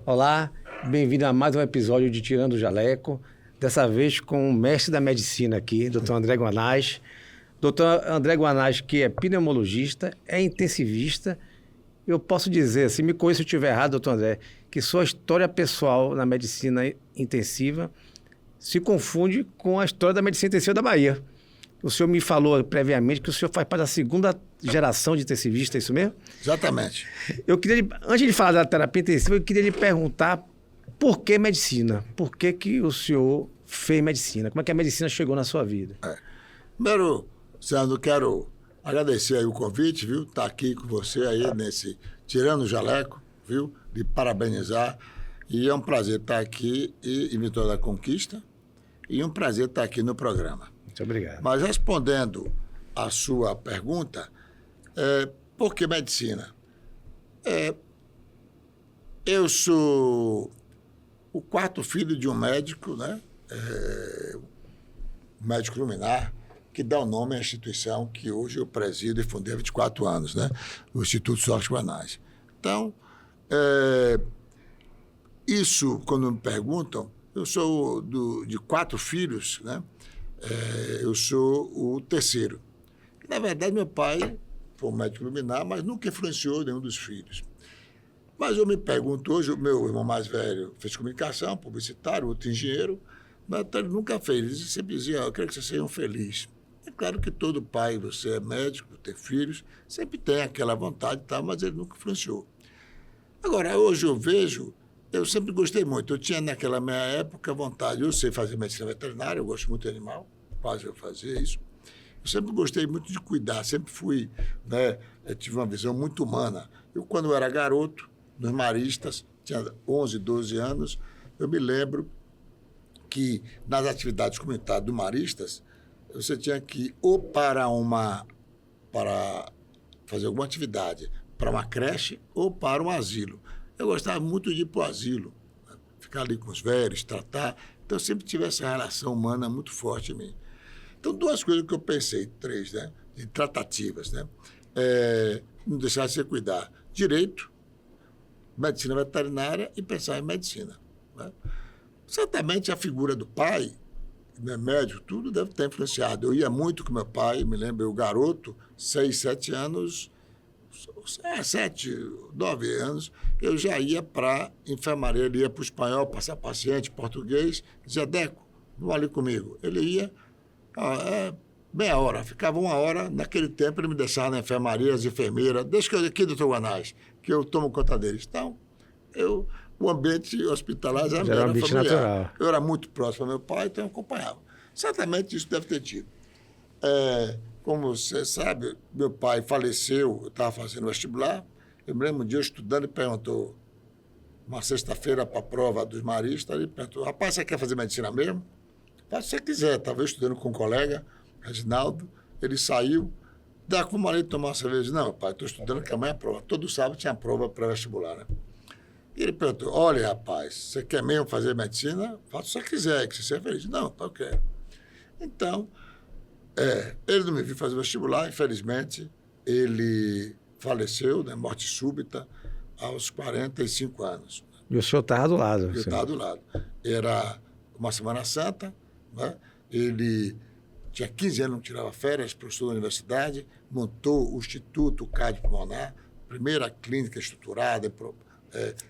Olá, bem-vindo a mais um episódio de Tirando o Jaleco, dessa vez com o mestre da medicina aqui, Dr. André Guanais. Dr. André Guanais, que é pneumologista, é intensivista. Eu posso dizer, se me corrija se eu estiver errado, doutor André, que sua história pessoal na medicina intensiva se confunde com a história da medicina intensiva da Bahia. O senhor me falou previamente que o senhor faz parte da segunda geração de intensivistas, é isso mesmo? Exatamente. Antes de falar da terapia intensiva, eu queria lhe perguntar por que medicina? Por que o senhor fez medicina? Como é que a medicina chegou na sua vida? Primeiro, Sandro, quero agradecer aí o convite, viu? Estar aqui com você aí nesse Tirando o Jaleco, viu? De parabenizar. E é um prazer estar aqui em Vitória da Conquista e um prazer estar aqui no programa. Muito obrigado. Mas respondendo a sua pergunta, por que medicina? Eu sou o quarto filho de um médico, né? Um médico luminar, que dá o nome à instituição que hoje eu presido e fundei há 24 anos, né? O Instituto Sócrates Guanais. Então, isso, quando me perguntam, eu sou de 4 filhos, né? Eu sou o terceiro. Na verdade, meu pai foi um médico luminar, mas nunca influenciou nenhum dos filhos. Mas eu me pergunto, hoje o meu irmão mais velho fez comunicação, publicitário, outro engenheiro, mas ele nunca fez. Ele sempre dizia, eu quero que vocês sejam felizes. É claro que todo pai, você é médico, tem filhos, sempre tem aquela vontade e tal, mas ele nunca influenciou. Agora, hoje eu vejo, eu sempre gostei muito. Eu tinha naquela minha época vontade, eu sei fazer medicina veterinária, eu gosto muito de animal, quase eu fazia isso. Eu sempre gostei muito de cuidar, sempre fui, né, eu tive uma visão muito humana. Eu, quando eu era garoto, nos Maristas, tinha 11, 12 anos, eu me lembro que nas atividades comunitárias do Maristas, você tinha que ir ou para fazer alguma atividade, para uma creche ou para um asilo. Eu gostava muito de ir para o asilo, né? Ficar ali com os velhos, tratar. Então, eu sempre tive essa relação humana muito forte em mim. Então, 2 coisas que eu pensei, 3, né? De tratativas, né? Não deixar de se cuidar. Direito, medicina veterinária e pensar em medicina, né? Certamente a figura do pai, né, médico, tudo deve ter influenciado. Eu ia muito com meu pai, me lembro, eu garoto, 6, 7 anos, 7, 9 anos, eu já ia para enfermaria, ele ia para o espanhol, passar paciente, português, dizia, Deco, vão ali comigo. Ele ia, meia hora, ficava 1 hora, naquele tempo ele me deixava na enfermaria, as enfermeiras, deixa que eu aqui, doutor Guanais, que eu tomo conta deles. Então, o ambiente hospitalar já era ambiente familiar. natural. Eu era muito próximo ao meu pai, então eu acompanhava. Certamente isso deve ter tido. Como você sabe, meu pai faleceu, eu estava fazendo vestibular, eu me lembro um dia estudando e perguntou, uma sexta-feira para a prova dos Maristas, ele perguntou, rapaz, você quer fazer medicina mesmo? Faz se você quiser, estava estudando com um colega, Reginaldo, ele saiu, vamos ali tomar uma cerveja. Não, pai, estou estudando que amanhã é a prova. Todo sábado tinha prova pré-vestibular, né? E ele perguntou, olha, rapaz, você quer mesmo fazer medicina? Faça se você quiser, que você seja feliz. Não, eu quero. Então, ele não me viu fazer vestibular, infelizmente, ele faleceu, né, morte súbita, aos 45 anos. E o senhor estava do lado. Eu estava do lado. Era uma Semana Santa, né? Ele tinha 15 anos, não tirava férias, professor da universidade, montou o Instituto Cardiopulmonar, primeira clínica estruturada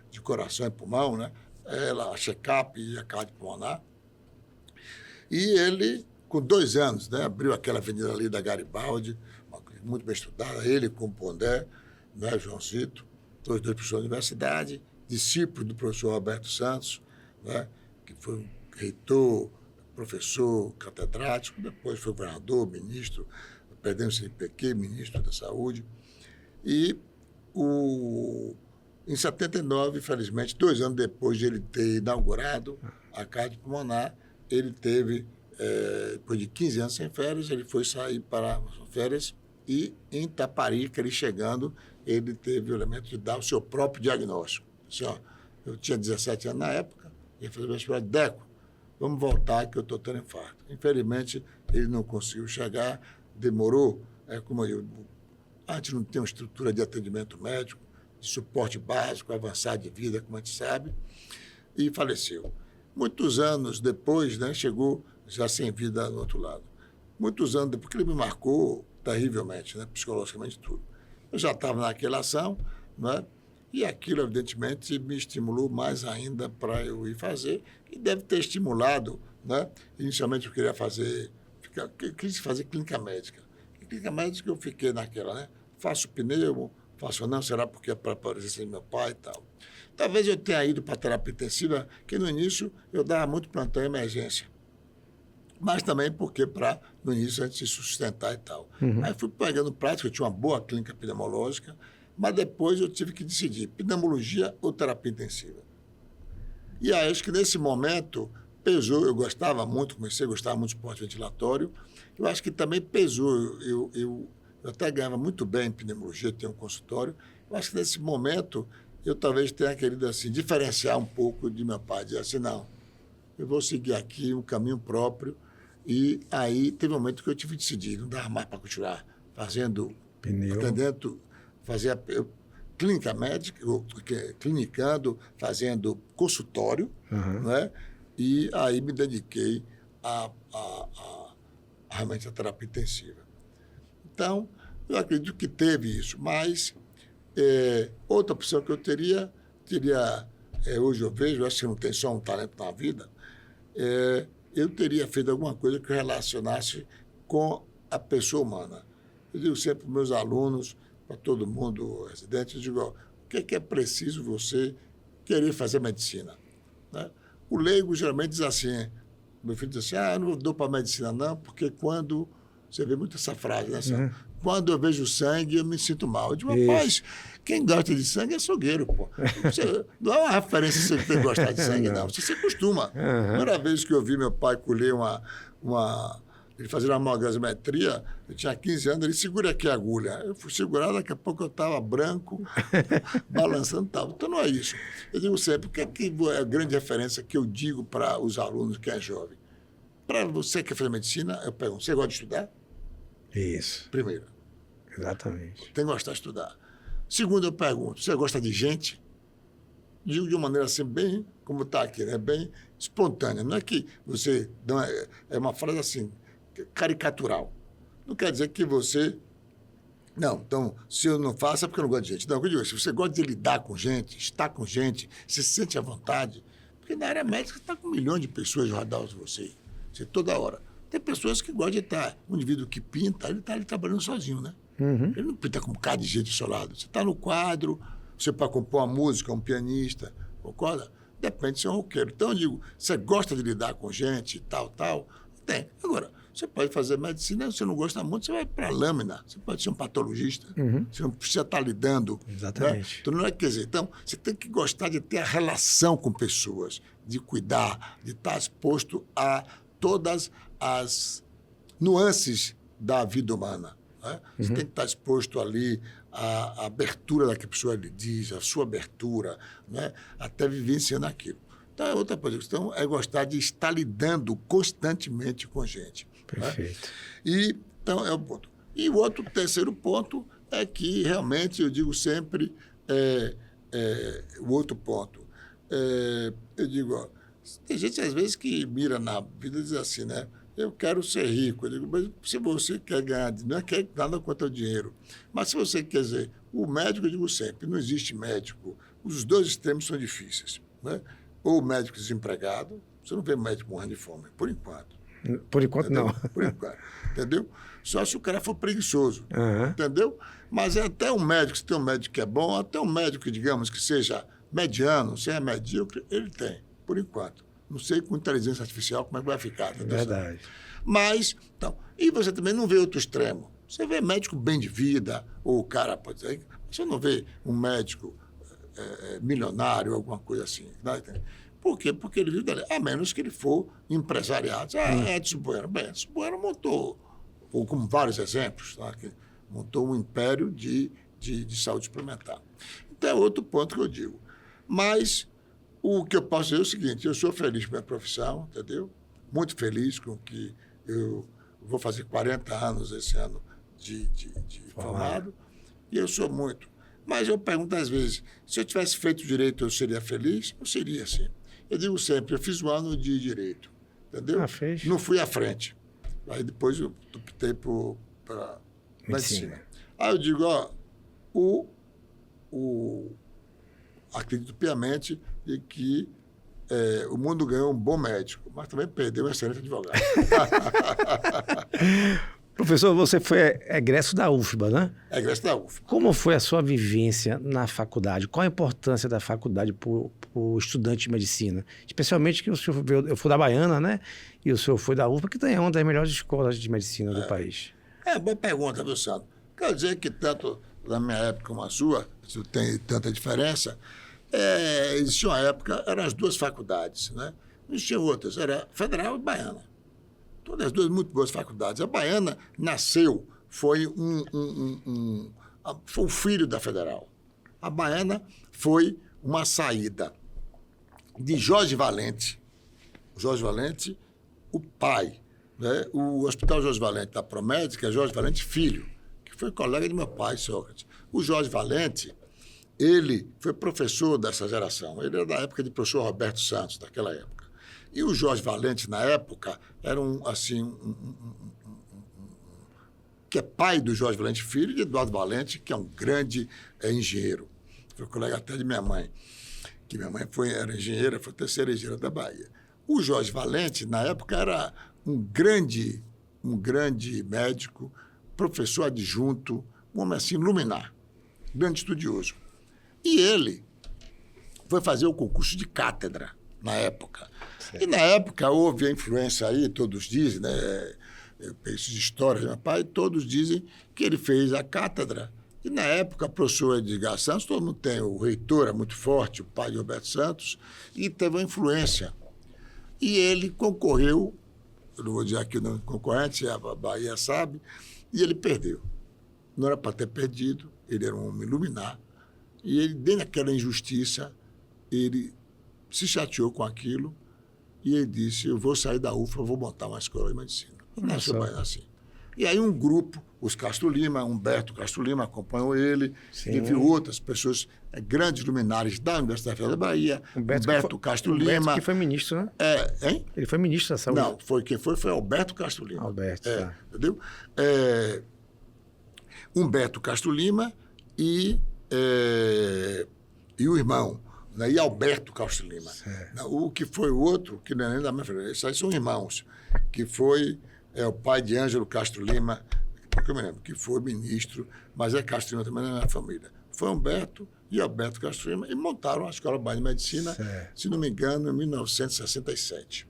de coração e pulmão, né? A check-up e a cardiopulmonar. E ele, com 2 anos, né, abriu aquela avenida ali da Garibaldi, muito bem estudada, ele com o Pondé, né, João Cito, dois professores da universidade, discípulo do professor Roberto Santos, né, que foi um reitor, professor catedrático, depois foi governador, ministro, perdendo o CNPq, ministro da Saúde. E em 79, infelizmente, 2 anos depois de ele ter inaugurado a cardiopulmonar, ele teve, depois de 15 anos sem férias, ele foi sair para as férias e em Itaparica, ele chegando, ele teve o elemento de dar o seu próprio diagnóstico. Assim, eu tinha 17 anos na época, ele fez o vestibular, Deco, vamos voltar que eu estou tendo infarto. Infelizmente, ele não conseguiu chegar, demorou, como a gente não tem uma estrutura de atendimento médico, de suporte básico, avançado de vida, como a gente sabe, e faleceu. Muitos anos depois, né, chegou já sem vida do outro lado. Muitos anos depois, porque ele me marcou terrivelmente, né, psicologicamente tudo. Eu já estava naquela ação, né, e aquilo, evidentemente, me estimulou mais ainda para eu ir fazer, e deve ter estimulado, né? Inicialmente eu queria fazer, quis fazer clínica médica. E clínica médica eu fiquei naquela, né? Faço pneu, faço não, será porque é para aparecer meu pai e tal. Talvez eu tenha ido para a terapia intensiva, que no início eu dava muito plantão em emergência. Mas também porque no início a gente se sustentar e tal. Aí fui pegando prática, eu tinha uma boa clínica epidemiológica, mas depois eu tive que decidir pneumologia ou terapia intensiva. E aí, acho que nesse momento pesou, eu gostava muito, comecei a gostar muito de esporte ventilatório, eu acho que também pesou, eu até ganhava muito bem em pneumologia, tenho um consultório, eu acho que nesse momento eu talvez tenha querido assim, diferenciar um pouco de meu pai, dizer assim, não, eu vou seguir aqui um caminho próprio, e aí teve um momento que eu tive que decidir, não dava mais para continuar fazendo, atendendo, fazia clínica médica, clinicando, fazendo consultório, né? E aí me dediquei realmente à terapia intensiva. Então, eu acredito que teve isso, mas outra opção que eu teria hoje eu vejo, acho que não tem só um talento na vida, eu teria feito alguma coisa que relacionasse com a pessoa humana. Eu digo sempre para os meus alunos, para todo mundo residente, eu digo, o que é preciso você querer fazer medicina? Né? O leigo geralmente diz assim, meu filho diz assim, eu não dou para medicina não, porque quando, você vê muito essa frase, né? Assim, quando eu vejo sangue, eu me sinto mal. Eu digo, rapaz, quem gosta de sangue é açougueiro, pô. Não é uma referência você ter gostar de sangue, não. Você se acostuma. Primeira vez que eu vi meu pai colher ele fazia uma hemogasimetria, eu tinha 15 anos, ele segura aqui a agulha. Eu fui segurar, daqui a pouco eu estava branco, balançando e tal. Então não é isso. Eu digo sempre, o que é a grande referência que eu digo para os alunos que é jovem? Para você que quer fazer medicina, eu pergunto, você gosta de estudar? Isso. Primeiro. Exatamente. Tem que gostar de estudar. Segundo, eu pergunto, você gosta de gente? Digo de uma maneira assim, bem, como está aqui, né? Bem espontânea. Não é que você... Não é uma frase assim, caricatural. Não quer dizer que você... Não, então, se eu não faço é porque eu não gosto de gente. Não, eu digo, se você gosta de lidar com gente, estar com gente, se sente à vontade, porque na área médica você está com milhões de pessoas rodadas você toda hora. Tem pessoas que gostam de estar... Um indivíduo que pinta, ele está ali trabalhando sozinho, né? Ele não pinta com um bocado de gente ao seu lado. Você está no quadro, você pode compor uma música, um pianista, concorda? Depende de ser um roqueiro. Então, eu digo, você gosta de lidar com gente, tal. Tem. Agora, você pode fazer medicina, você não gosta muito, você vai para a lâmina. Você pode ser um patologista. Você não precisa estar lidando. Exatamente. Né? Então, não é, quer dizer, então, você tem que gostar de ter a relação com pessoas, de cuidar, de estar exposto a todas as nuances da vida humana. Né? Você tem que estar exposto ali à abertura da que a pessoa lhe diz, a sua abertura, né? Até vivenciando aquilo. Então, é outra questão, é gostar de estar lidando constantemente com gente. Perfeito. Né? E, então, é o ponto. E o terceiro ponto é que, realmente, eu digo sempre, o outro ponto, eu digo, ó, tem gente, às vezes, que mira na vida e diz assim, né? Eu quero ser rico. Eu digo, mas se você quer ganhar, não é que nada contra o dinheiro. Mas se você quer dizer, o médico, eu digo sempre, não existe médico. Os dois extremos são difíceis. Né? Ou o médico desempregado, você não vê médico morrendo de fome, por enquanto. Por enquanto, entendeu? Não. Por enquanto. Entendeu? Só se o cara for preguiçoso. Entendeu? Mas até um médico, se tem um médico que é bom, até um médico, digamos, que seja mediano, seja medíocre, ele tem, por enquanto. Não sei com inteligência artificial como é que vai ficar. Tá? Verdade. Mas, então, e você também não vê outro extremo. Você vê médico bem de vida, ou o cara pode dizer, você não vê um médico milionário, alguma coisa assim. Né? Por quê? Porque ele vive, a menos que ele for empresariado. Edson Bueno. Bem, Edson Bueno montou, ou como vários exemplos, tá? Que montou um império de saúde suplementar. Então, é outro ponto que eu digo. Mas o que eu posso dizer é o seguinte, eu sou feliz com a minha profissão, entendeu? Muito feliz com que eu vou fazer 40 anos esse ano de formado, e eu sou muito. Mas eu pergunto às vezes, se eu tivesse feito direito, eu seria feliz? Eu seria, sim. Eu digo sempre, eu fiz um ano de direito, entendeu? Fez. Não fui à frente. Aí depois eu optei para medicina. Aí eu digo, acredito piamente de que o mundo ganhou um bom médico, mas também perdeu um excelente advogado. Professor, você foi egresso da UFBA, né? Egresso da UFBA. Como foi a sua vivência na faculdade? Qual a importância da faculdade para o estudante de medicina? Especialmente que o senhor veio, eu fui da Baiana, né? E o senhor foi da UFBA, que é uma das melhores escolas de medicina do país. Boa pergunta, viu, Sandro? Quer dizer que tanto na minha época como a sua, se tem tanta diferença, existia uma época, eram as duas faculdades, né? Não existiam outras, era Federal e Baiana. Todas as duas muito boas faculdades. A Baiana nasceu, foi foi o filho da Federal. A Baiana foi uma saída de Jorge Valente. Jorge Valente, o pai, né? O Hospital Jorge Valente da Promédica é Jorge Valente Filho, que foi colega de meu pai, Sócrates. O Jorge Valente, ele foi professor dessa geração. Ele era da época de professor Roberto Santos, daquela época. E o Jorge Valente, na época, era que é pai do Jorge Valente Filho e de Eduardo Valente, que é um grande engenheiro. Foi colega até de minha mãe, que minha mãe era engenheira, foi a terceira engenheira da Bahia. O Jorge Valente, na época, era um grande médico, professor adjunto, um homem assim, luminar, grande estudioso. E ele foi fazer o concurso de cátedra, na época. Certo. E na época houve a influência aí, todos dizem, né? Eu penso de história do meu pai, todos dizem que ele fez a cátedra. E na época, o professor Edgar Santos, todo mundo tem, o reitor é muito forte, o pai de Roberto Santos, e teve uma influência. E ele concorreu, eu não vou dizer aqui o nome do concorrente, a Bahia sabe, e ele perdeu. Não era para ter perdido, ele era um homem luminar, e ele, dentro daquela injustiça, ele se chateou com aquilo e ele disse, eu vou sair da UFBA, eu vou montar uma escola de medicina. Nasceu assim. E aí um grupo, os Castro Lima, Humberto Castro Lima acompanhou ele, e viu outras pessoas, grandes luminares da Universidade Federal da Bahia, Humberto Castro Lima. Que foi ministro, né? Hein? Ele foi ministro da Saúde. Não, quem foi Alberto Castro Lima. Alberto, tá. Entendeu? Humberto Castro Lima e o irmão, né? E Alberto Castro Lima. O que foi o outro, que não é nem da minha família, esses aí são irmãos, que foi o pai de Ângelo Castro Lima, porque eu me lembro, que foi ministro, mas é Castro Lima também na minha família. Foi Humberto e Alberto Castro Lima e montaram a Escola Bahia de Medicina, se não me engano, em 1967.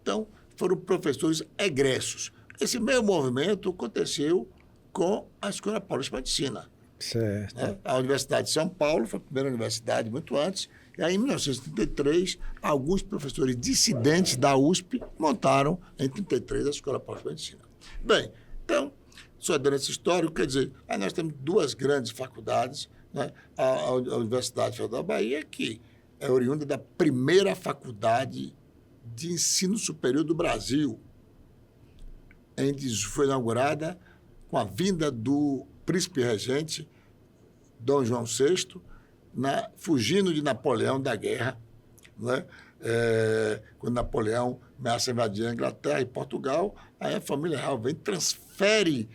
Então, foram professores egressos. Esse mesmo movimento aconteceu com a Escola Paulista de Medicina. Certo. Né? A Universidade de São Paulo foi a primeira universidade muito antes, e aí, em 1933, alguns professores dissidentes da USP montaram, em 1933, a Escola Paulista de Medicina. Bem, então, só dando essa história, quer dizer, aí nós temos duas grandes faculdades, né? A Universidade Federal da Bahia, que é oriunda da primeira faculdade de ensino superior do Brasil. Foi inaugurada com a vinda do príncipe regente, Dom João VI, fugindo de Napoleão da guerra, né? Quando Napoleão ameaça invadir a Inglaterra e Portugal, aí a família real vem, transfere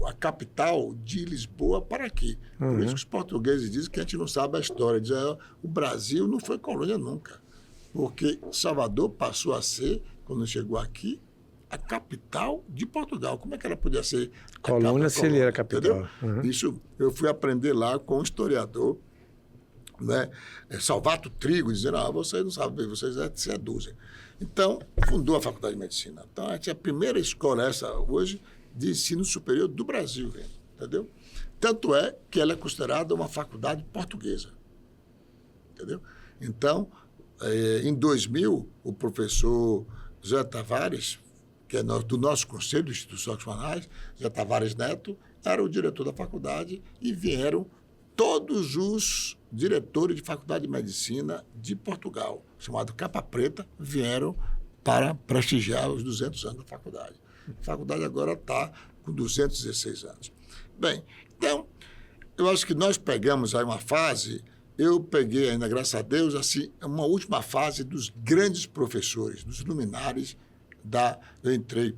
a capital de Lisboa para aqui. Por isso que os portugueses dizem que a gente não sabe a história. Dizem, o Brasil não foi colônia nunca, porque Salvador passou a ser, quando chegou aqui, a capital de Portugal. Como é que ela podia ser colônia se ele era capital? Isso eu fui aprender lá com um historiador, né? Salvato Trigo, dizendo, vocês não sabem, vocês seduzem. Então, fundou a Faculdade de Medicina. Então, a gente é a primeira escola hoje de ensino superior do Brasil, entendeu? Tanto é que ela é considerada uma faculdade portuguesa, entendeu? Então, em 2000, o professor José Tavares, que é do nosso Conselho de Instituições Nacionais, José Tavares Neto, era o diretor da faculdade e vieram todos os diretores de faculdade de medicina de Portugal, chamado Capa Preta, vieram para prestigiar os 200 anos da faculdade. A faculdade agora está com 216 anos. Bem, então, eu acho que nós pegamos aí uma fase, eu peguei ainda, graças a Deus, assim, uma última fase dos grandes professores, dos luminares eu entrei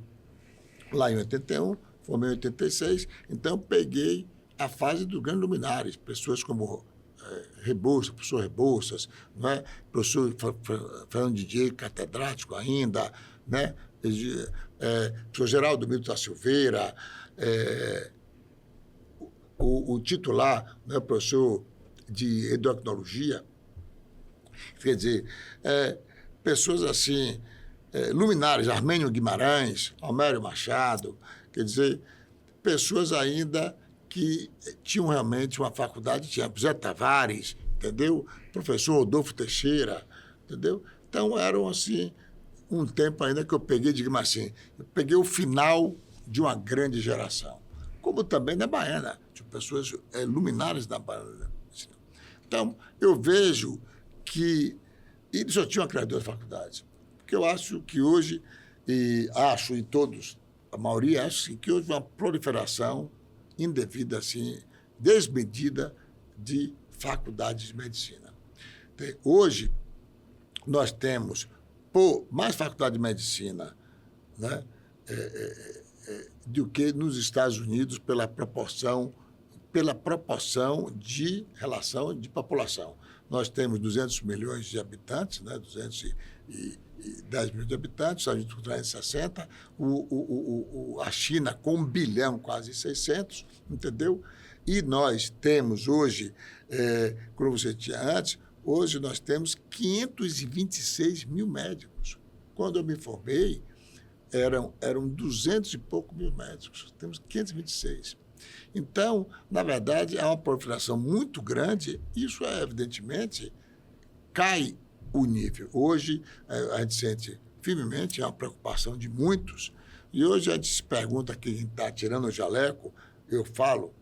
lá em 81, formei em 86, então eu peguei a fase dos grandes luminares, pessoas como Rebouças, professor Rebouças, não é? Professor Fernando Didier, catedrático ainda, né? Professor Geraldo Milton da Silveira, o titular, né? Professor de endocrinologia, quer dizer, pessoas assim, luminares, Armênio Guimarães, Almério Machado, quer dizer, pessoas ainda que tinham realmente uma faculdade, tinha Zé Tavares, entendeu? Professor Rodolfo Teixeira, entendeu? Então, eram, assim, um tempo ainda que eu peguei, digamos assim, eu peguei o final de uma grande geração. Como também na Baiana, tinha pessoas luminares da Baiana. Então, eu vejo que eles só tinham criador da faculdade. Porque eu acho que hoje, e acho em todos, a maioria acha que houve uma proliferação indevida, assim, desmedida de faculdades de medicina. Hoje, nós temos mais faculdade de medicina, né, do que nos Estados Unidos pela proporção de relação de população. Nós temos 200 milhões de habitantes, né, 210 milhões de habitantes, a gente com 360, a China com 1 bilhão, quase 600, entendeu? E nós temos hoje, como você tinha antes, hoje nós temos 526 mil médicos. Quando eu me formei, eram 200 e poucos mil médicos, temos 526. Então, na verdade, há uma proliferação muito grande, isso, evidentemente, cai o nível. Hoje, a gente sente firmemente, é uma preocupação de muitos, e hoje a gente se pergunta quem está tirando o jaleco, eu falo,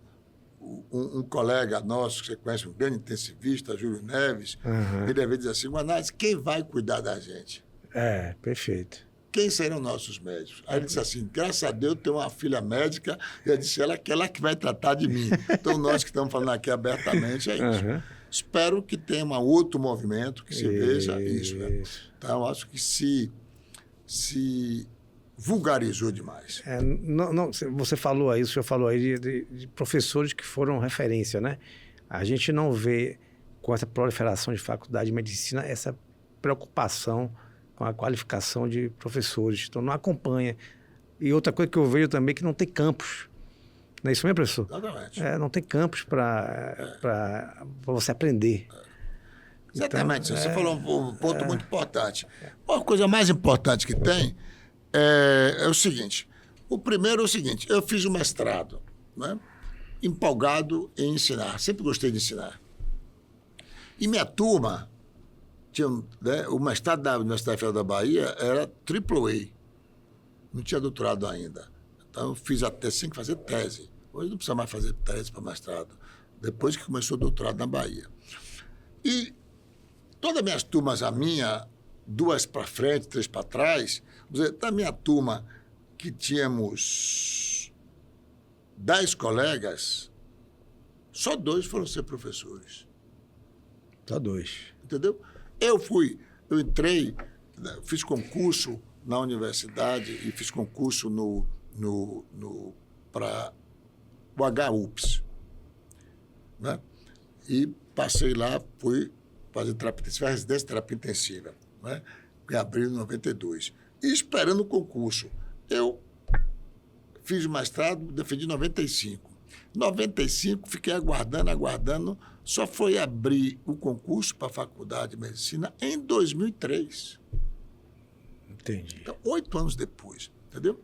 um colega nosso, que você conhece, um grande intensivista, Júlio Neves, ele às vezes diz assim, Guanais, quem vai cuidar da gente? Perfeito. Quem serão nossos médicos? Aí ele disse assim, graças a Deus eu tenho uma filha médica, e eu disse, ela que vai tratar de mim. Então, nós que estamos falando aqui abertamente, é isso. Espero que tenha um outro movimento, que se veja isso. Né? Então, eu acho que se vulgarizou demais. Você falou aí, o senhor falou aí de professores que foram referência, né? A gente não vê, com essa proliferação de faculdade de medicina, essa preocupação com a qualificação de professores. Então, não acompanha. E outra coisa que eu vejo também é que não tem campus. Não é isso mesmo, professor? Exatamente. Não tem campus para você aprender. Exatamente. Então, você falou um ponto muito importante. Uma coisa mais importante que tem é o seguinte. O primeiro é o seguinte. Eu fiz o mestrado, né? Empolgado em ensinar. Sempre gostei de ensinar. E minha turma... né, o mestrado da Universidade Federal da Bahia era AAA. Não tinha doutorado ainda. Então, eu fiz até sem fazer tese. Hoje não precisa mais fazer tese para mestrado. Depois que começou o doutorado na Bahia. E todas as minhas turmas, a minha, 2 para frente, 3 para trás, da minha turma, que tínhamos 10 colegas, só 2 foram ser professores. Só 2. Entendeu? Eu entrei, fiz concurso na universidade e fiz concurso para o HUPS. Né? E passei lá, fui fazer terapia intensiva, residência de terapia intensiva, né? Em abril de 92. E esperando o concurso. Eu fiz o mestrado, defendi em 95. Em 95, fiquei aguardando, só foi abrir o concurso para a Faculdade de Medicina em 2003. Entendi. Então, 8 anos depois, entendeu?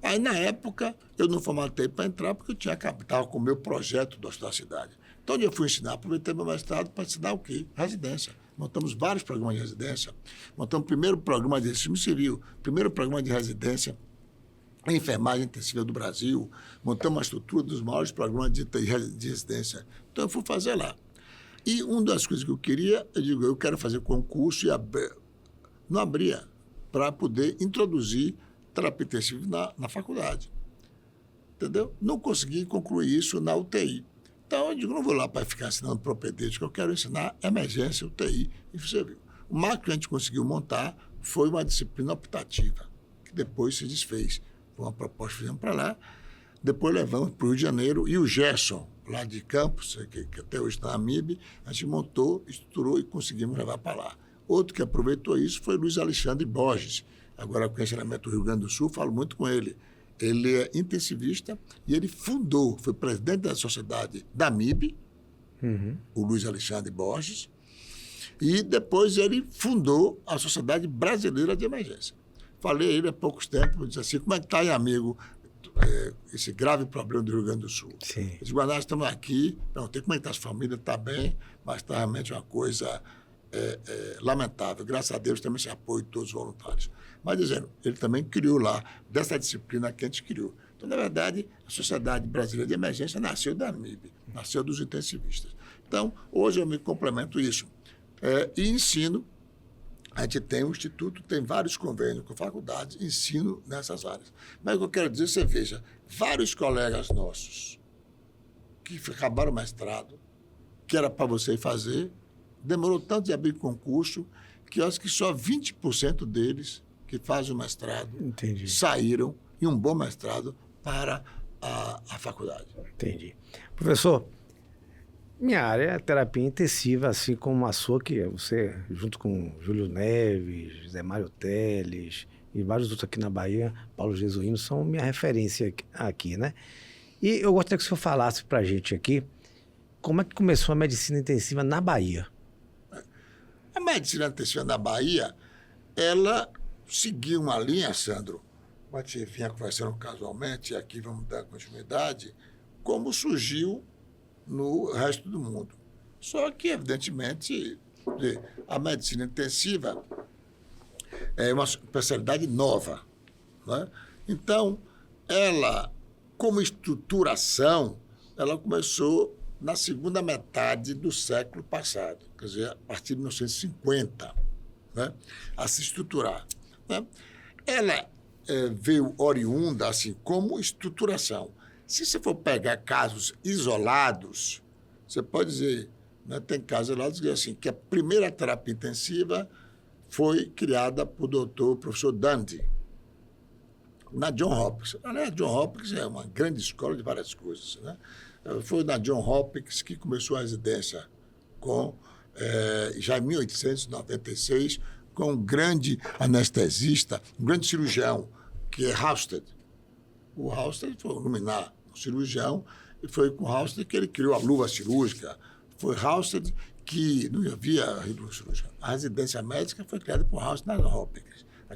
Aí, na época, eu não formatei para entrar porque eu estava com o meu projeto do Hospital da Cidade. Então, onde eu fui ensinar, aproveitei meu mestrado para ensinar o quê? Residência. Montamos vários programas de residência. Montamos o primeiro programa de regime civil, primeiro programa de residência em enfermagem intensiva do Brasil. Montamos uma estrutura dos maiores programas de residência. Então, eu fui fazer lá. E uma das coisas que eu queria, eu quero fazer concurso e não abria para poder introduzir terapia intensiva na faculdade. entendeu? Não consegui concluir isso na UTI. Então, eu digo, não vou lá para ficar ensinando propedêutico, eu quero ensinar emergência, UTI, e você viu. O máximo que a gente conseguiu montar foi uma disciplina optativa, que depois se desfez. Foi uma proposta que fizemos para lá, depois levamos para o Rio de Janeiro, e o Gerson, lá de Campos, que até hoje está na MIB, a gente montou, estruturou e conseguimos levar para lá. Outro que aproveitou isso foi Luiz Alexandre Borges, agora com o ensinamento do Rio Grande do Sul, falo muito com ele. Ele é intensivista e ele fundou, foi presidente da sociedade da MIB, o Luiz Alexandre Borges, e depois ele fundou a Sociedade Brasileira de Emergência. Falei a ele há poucos tempos, disse assim, como é que está aí, amigo, esse grave problema do Rio Grande do Sul? Sim. Ele disse, nós estamos aqui, perguntei como é que está a sua família, está bem, mas está realmente uma coisa lamentável. Graças a Deus temos esse apoio de todos os voluntários. Mas dizendo, ele também criou lá, dessa disciplina que a gente criou. Então, na verdade, a Sociedade Brasileira de Emergência nasceu da MIB, nasceu dos intensivistas. Então, hoje eu me complemento isso. E ensino, a gente tem um instituto, tem vários convênios com faculdades, ensino nessas áreas. Mas o que eu quero dizer, você veja, vários colegas nossos que acabaram o mestrado, que era para você fazer, demorou tanto de abrir concurso, que eu acho que só 20% deles que fazem o mestrado saíram, e um bom mestrado, para a faculdade. Entendi. Professor, minha área é terapia intensiva, assim como a sua, que você, junto com Júlio Neves, Zé Mário Teles e vários outros aqui na Bahia, Paulo Jesuíno, são minha referência aqui, né? E eu gostaria que o senhor falasse para a gente aqui como é que começou a medicina intensiva na Bahia. A medicina intensiva na Bahia, ela seguiu uma linha, Sandro, a gente vinha conversando casualmente, e aqui vamos dar continuidade, como surgiu no resto do mundo. Só que, evidentemente, a medicina intensiva é uma especialidade nova, né? Então, ela, como estruturação, ela começou na segunda metade do século passado, quer dizer, a partir de 1950, né, a se estruturar, né? Ela veio oriunda, assim, como estruturação. Se você for pegar casos isolados, você pode dizer, né, tem casos isolados que assim, que a primeira terapia intensiva foi criada por professor Dundee, na John Hopkins. Aliás, John Hopkins é uma grande escola de várias coisas, né? Foi na John Hopkins que começou a residência já em 1896, com um grande anestesista, um grande cirurgião, que é Halsted. O Halsted foi iluminar um cirurgião, e foi com Halsted que ele criou a luva cirúrgica. Foi Halsted que não havia luva cirúrgica. A residência médica foi criada por Halsted na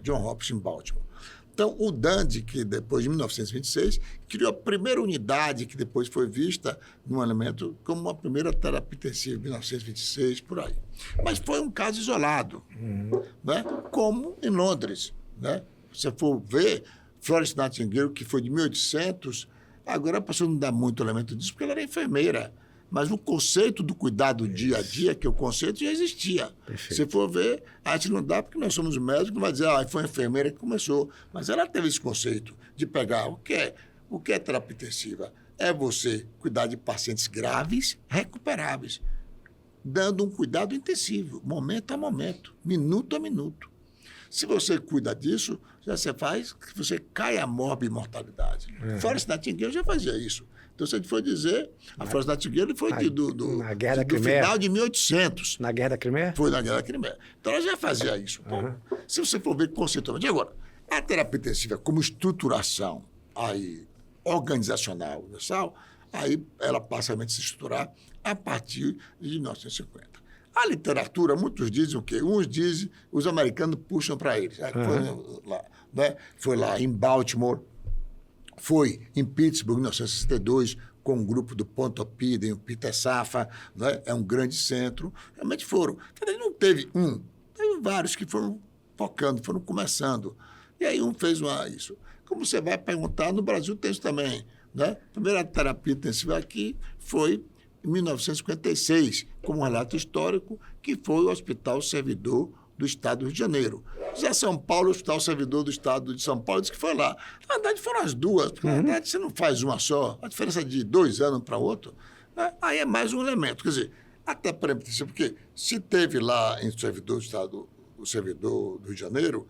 John Hopkins, em Baltimore. Então, o Dundee, que depois de 1926, criou a primeira unidade que depois foi vista num elemento como uma primeira terapia intensiva, em 1926, por aí. Mas foi um caso isolado, né? Como em Londres, né? Se você for ver, Florence Nightingale, que foi de 1800, agora passou a não dar muito elemento disso, porque ela era enfermeira. Mas o conceito do cuidado dia a dia, que o conceito já existia. Perfeito. Se for ver, a gente não dá, porque nós somos médicos, não vai dizer, foi a enfermeira que começou. Mas ela teve esse conceito de pegar o que é terapia intensiva? É você cuidar de pacientes graves, recuperáveis, dando um cuidado intensivo, momento a momento, minuto a minuto. Se você cuida disso, você faz que você caia a morbimortalidade. Florence Nightingale já fazia isso. Então, se a gente for dizer, a Florence Nightingale foi do final de 1800. Na Guerra da Crimeia? Foi na Guerra da Crimeia. Então, ela já fazia isso. Se você for ver conceitualmente. Agora, a terapia intensiva como estruturação aí, organizacional, universal, aí ela passa a se estruturar a partir de 1950. A literatura, muitos dizem o quê? Uns dizem, os americanos puxam para eles. Foi lá em Baltimore, foi em Pittsburgh, em 1962, com um grupo do Pontoppidan, o Peter Safar, né? É um grande centro. Realmente foram. Não teve teve vários que foram focando, foram começando. E aí fez isso. Como você vai perguntar, no Brasil tem isso também, né? A primeira terapia intensiva aqui foi em 1956, como um relato histórico, que foi o Hospital Servidor do Estado do Rio de Janeiro. Já São Paulo, o Hospital Servidor do Estado de São Paulo, disse que foi lá. Na verdade, foram as duas, porque na verdade você não faz uma só, a diferença de 2 anos para outro, né? Aí é mais um elemento. Quer dizer, até porque se teve lá em servidor do Estado, o servidor do Rio de Janeiro,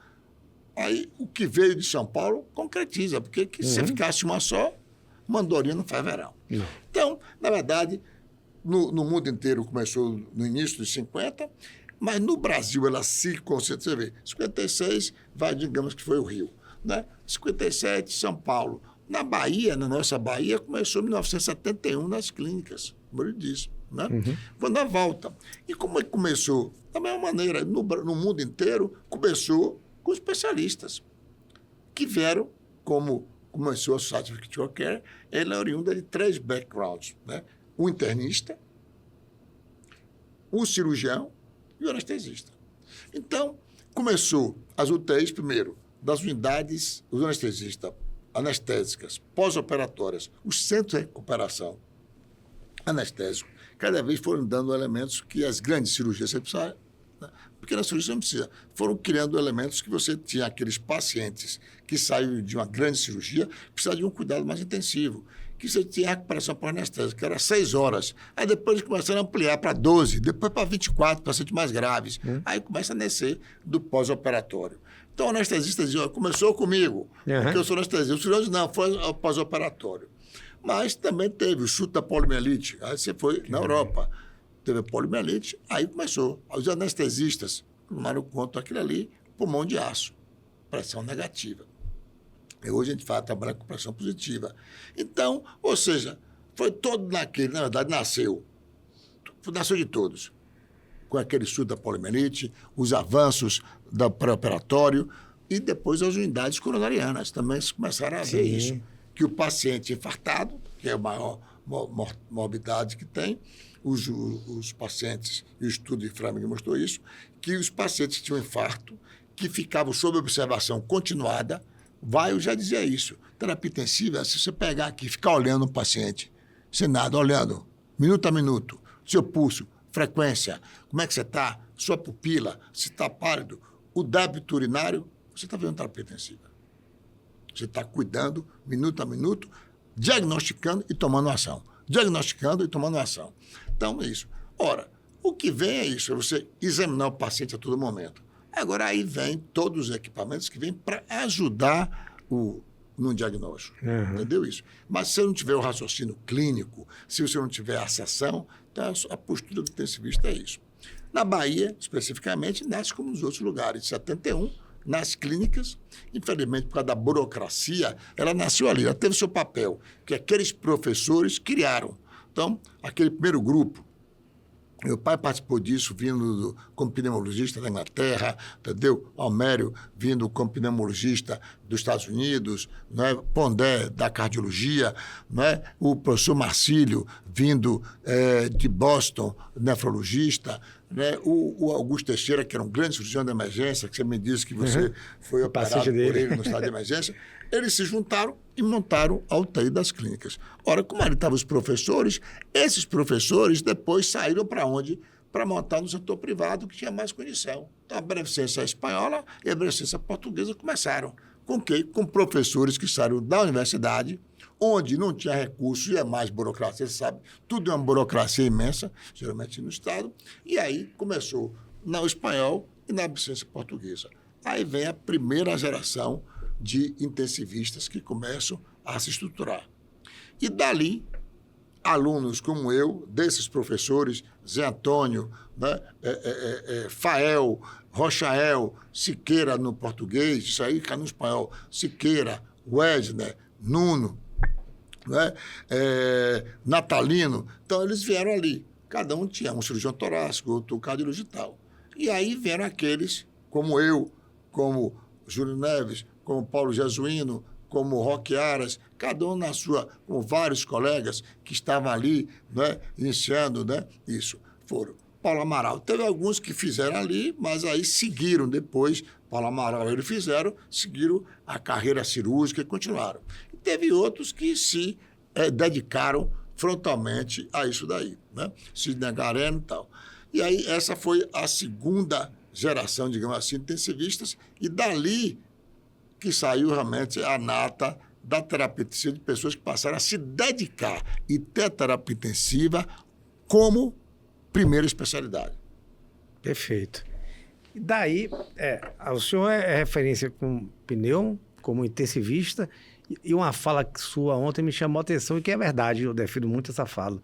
aí o que veio de São Paulo concretiza, porque se ficasse uma só, mandorinha não faz verão. Não. Então, na verdade, no mundo inteiro começou no início dos 50, mas no Brasil ela se concentrou. Você vê, 56, digamos que foi o Rio, né? 57, São Paulo. Na Bahia, na nossa Bahia, começou em 1971 nas clínicas, como eu disse, né? Foi na volta. E como é que começou? Da mesma maneira, no mundo inteiro, começou com especialistas que vieram, como começou a Society of Critical Care, ela é oriunda de 3 backgrounds, né? O internista, o cirurgião e o anestesista. Então, começou as UTIs, primeiro, das unidades, os anestesistas, anestésicas, pós-operatórias, os centros de recuperação anestésico, cada vez foram dando elementos que as grandes cirurgias você precisa, né? Pequena cirurgia não precisa. Foram criando elementos que você tinha aqueles pacientes que saíram de uma grande cirurgia, precisavam de um cuidado mais intensivo, que você tinha recuperação pós-anestésica, que era 6 horas. Aí depois eles começaram a ampliar para 12, depois para 24, pacientes mais graves. Aí começa a descer do pós-operatório. Então o anestesista dizia, começou comigo, porque eu sou anestesista. O cirurgião disse, não, foi o pós-operatório. Mas também teve o chute da poliomielite. Aí você foi na Europa, teve a poliomielite, aí começou. Os anestesistas tomaram conta daquilo ali, pulmão de aço, pressão negativa. E hoje a gente fala trabalhar com pressão positiva. Então, ou seja, foi todo naquele, na verdade, nasceu de todos. Com aquele estudo da poliomielite, os avanços do pré-operatório e depois as unidades coronarianas. Também começaram a ver isso. Que o paciente infartado, que é a maior morbidade que tem, os pacientes, e o estudo de Framingham mostrou isso, que os pacientes que tinham infarto, que ficavam sob observação continuada, eu já dizia isso. Terapia intensiva, se você pegar aqui e ficar olhando o paciente, sem nada, olhando, minuto a minuto, seu pulso, frequência, como é que você está, sua pupila, se está pálido, o débito urinário, você está vendo terapia intensiva. Você está cuidando, minuto a minuto, diagnosticando e tomando ação. Diagnosticando e tomando ação. Então, é isso. Ora, o que vem é isso, é você examinar o paciente a todo momento. Agora, aí vem todos os equipamentos que vêm para ajudar no diagnóstico. Entendeu isso? Mas se você não tiver o raciocínio clínico, se você não tiver a sessão, então a postura do intensivista é isso. Na Bahia, especificamente, nasce como nos outros lugares. Em 71, nas clínicas, infelizmente, por causa da burocracia, ela nasceu ali, ela teve seu papel, que aqueles professores criaram. Então, aquele primeiro grupo, meu pai participou disso, vindo como pneumologista da Inglaterra, entendeu? Almério, vindo como pneumologista dos Estados Unidos, não é? Pondé, da cardiologia, não é? O professor Marcílio, vindo de Boston, nefrologista, né? O Augusto Teixeira, que era um grande cirurgião de emergência, que você me disse que você foi operado por ele no estado de emergência. Eles se juntaram e montaram a UTI das clínicas. Ora, como ali estavam os professores, esses professores depois saíram para onde? Para montar no setor privado, que tinha mais condição. Então, a beneficência espanhola e a beneficência portuguesa começaram. Com quê? Com professores que saíram da universidade, onde não tinha recursos e é mais burocracia, você sabe, tudo é uma burocracia imensa, geralmente no Estado, e aí começou no espanhol e na beneficência portuguesa. Aí vem a primeira geração de intensivistas que começam a se estruturar. E dali, alunos como eu, desses professores, Zé Antônio, né, Fael, Rochael, Siqueira no português, isso aí cá no espanhol, Siqueira, Wesley, Nuno, né, Natalino. Então, eles vieram ali. Cada um tinha um cirurgião torácico, outro cardiologista e tal. E aí vieram aqueles, como eu, como Júlio Neves, como Paulo Jesuíno, como Roque Aras, cada um na sua, com vários colegas que estavam ali, né, iniciando, né, isso. Foram. Paulo Amaral. Teve alguns que fizeram ali, mas aí seguiram depois. Paulo Amaral, eles fizeram, seguiram a carreira cirúrgica e continuaram. E teve outros que se dedicaram frontalmente a isso daí, né? Sidney Gareno e tal. E aí essa foi a segunda geração, digamos assim, de intensivistas, e dali que saiu realmente a nata da terapia intensiva de pessoas que passaram a se dedicar e ter terapia intensiva como primeira especialidade. Perfeito. E daí, o senhor é referência com pneu, como intensivista, e uma fala sua ontem me chamou a atenção, e que é verdade, eu defendo muito essa fala,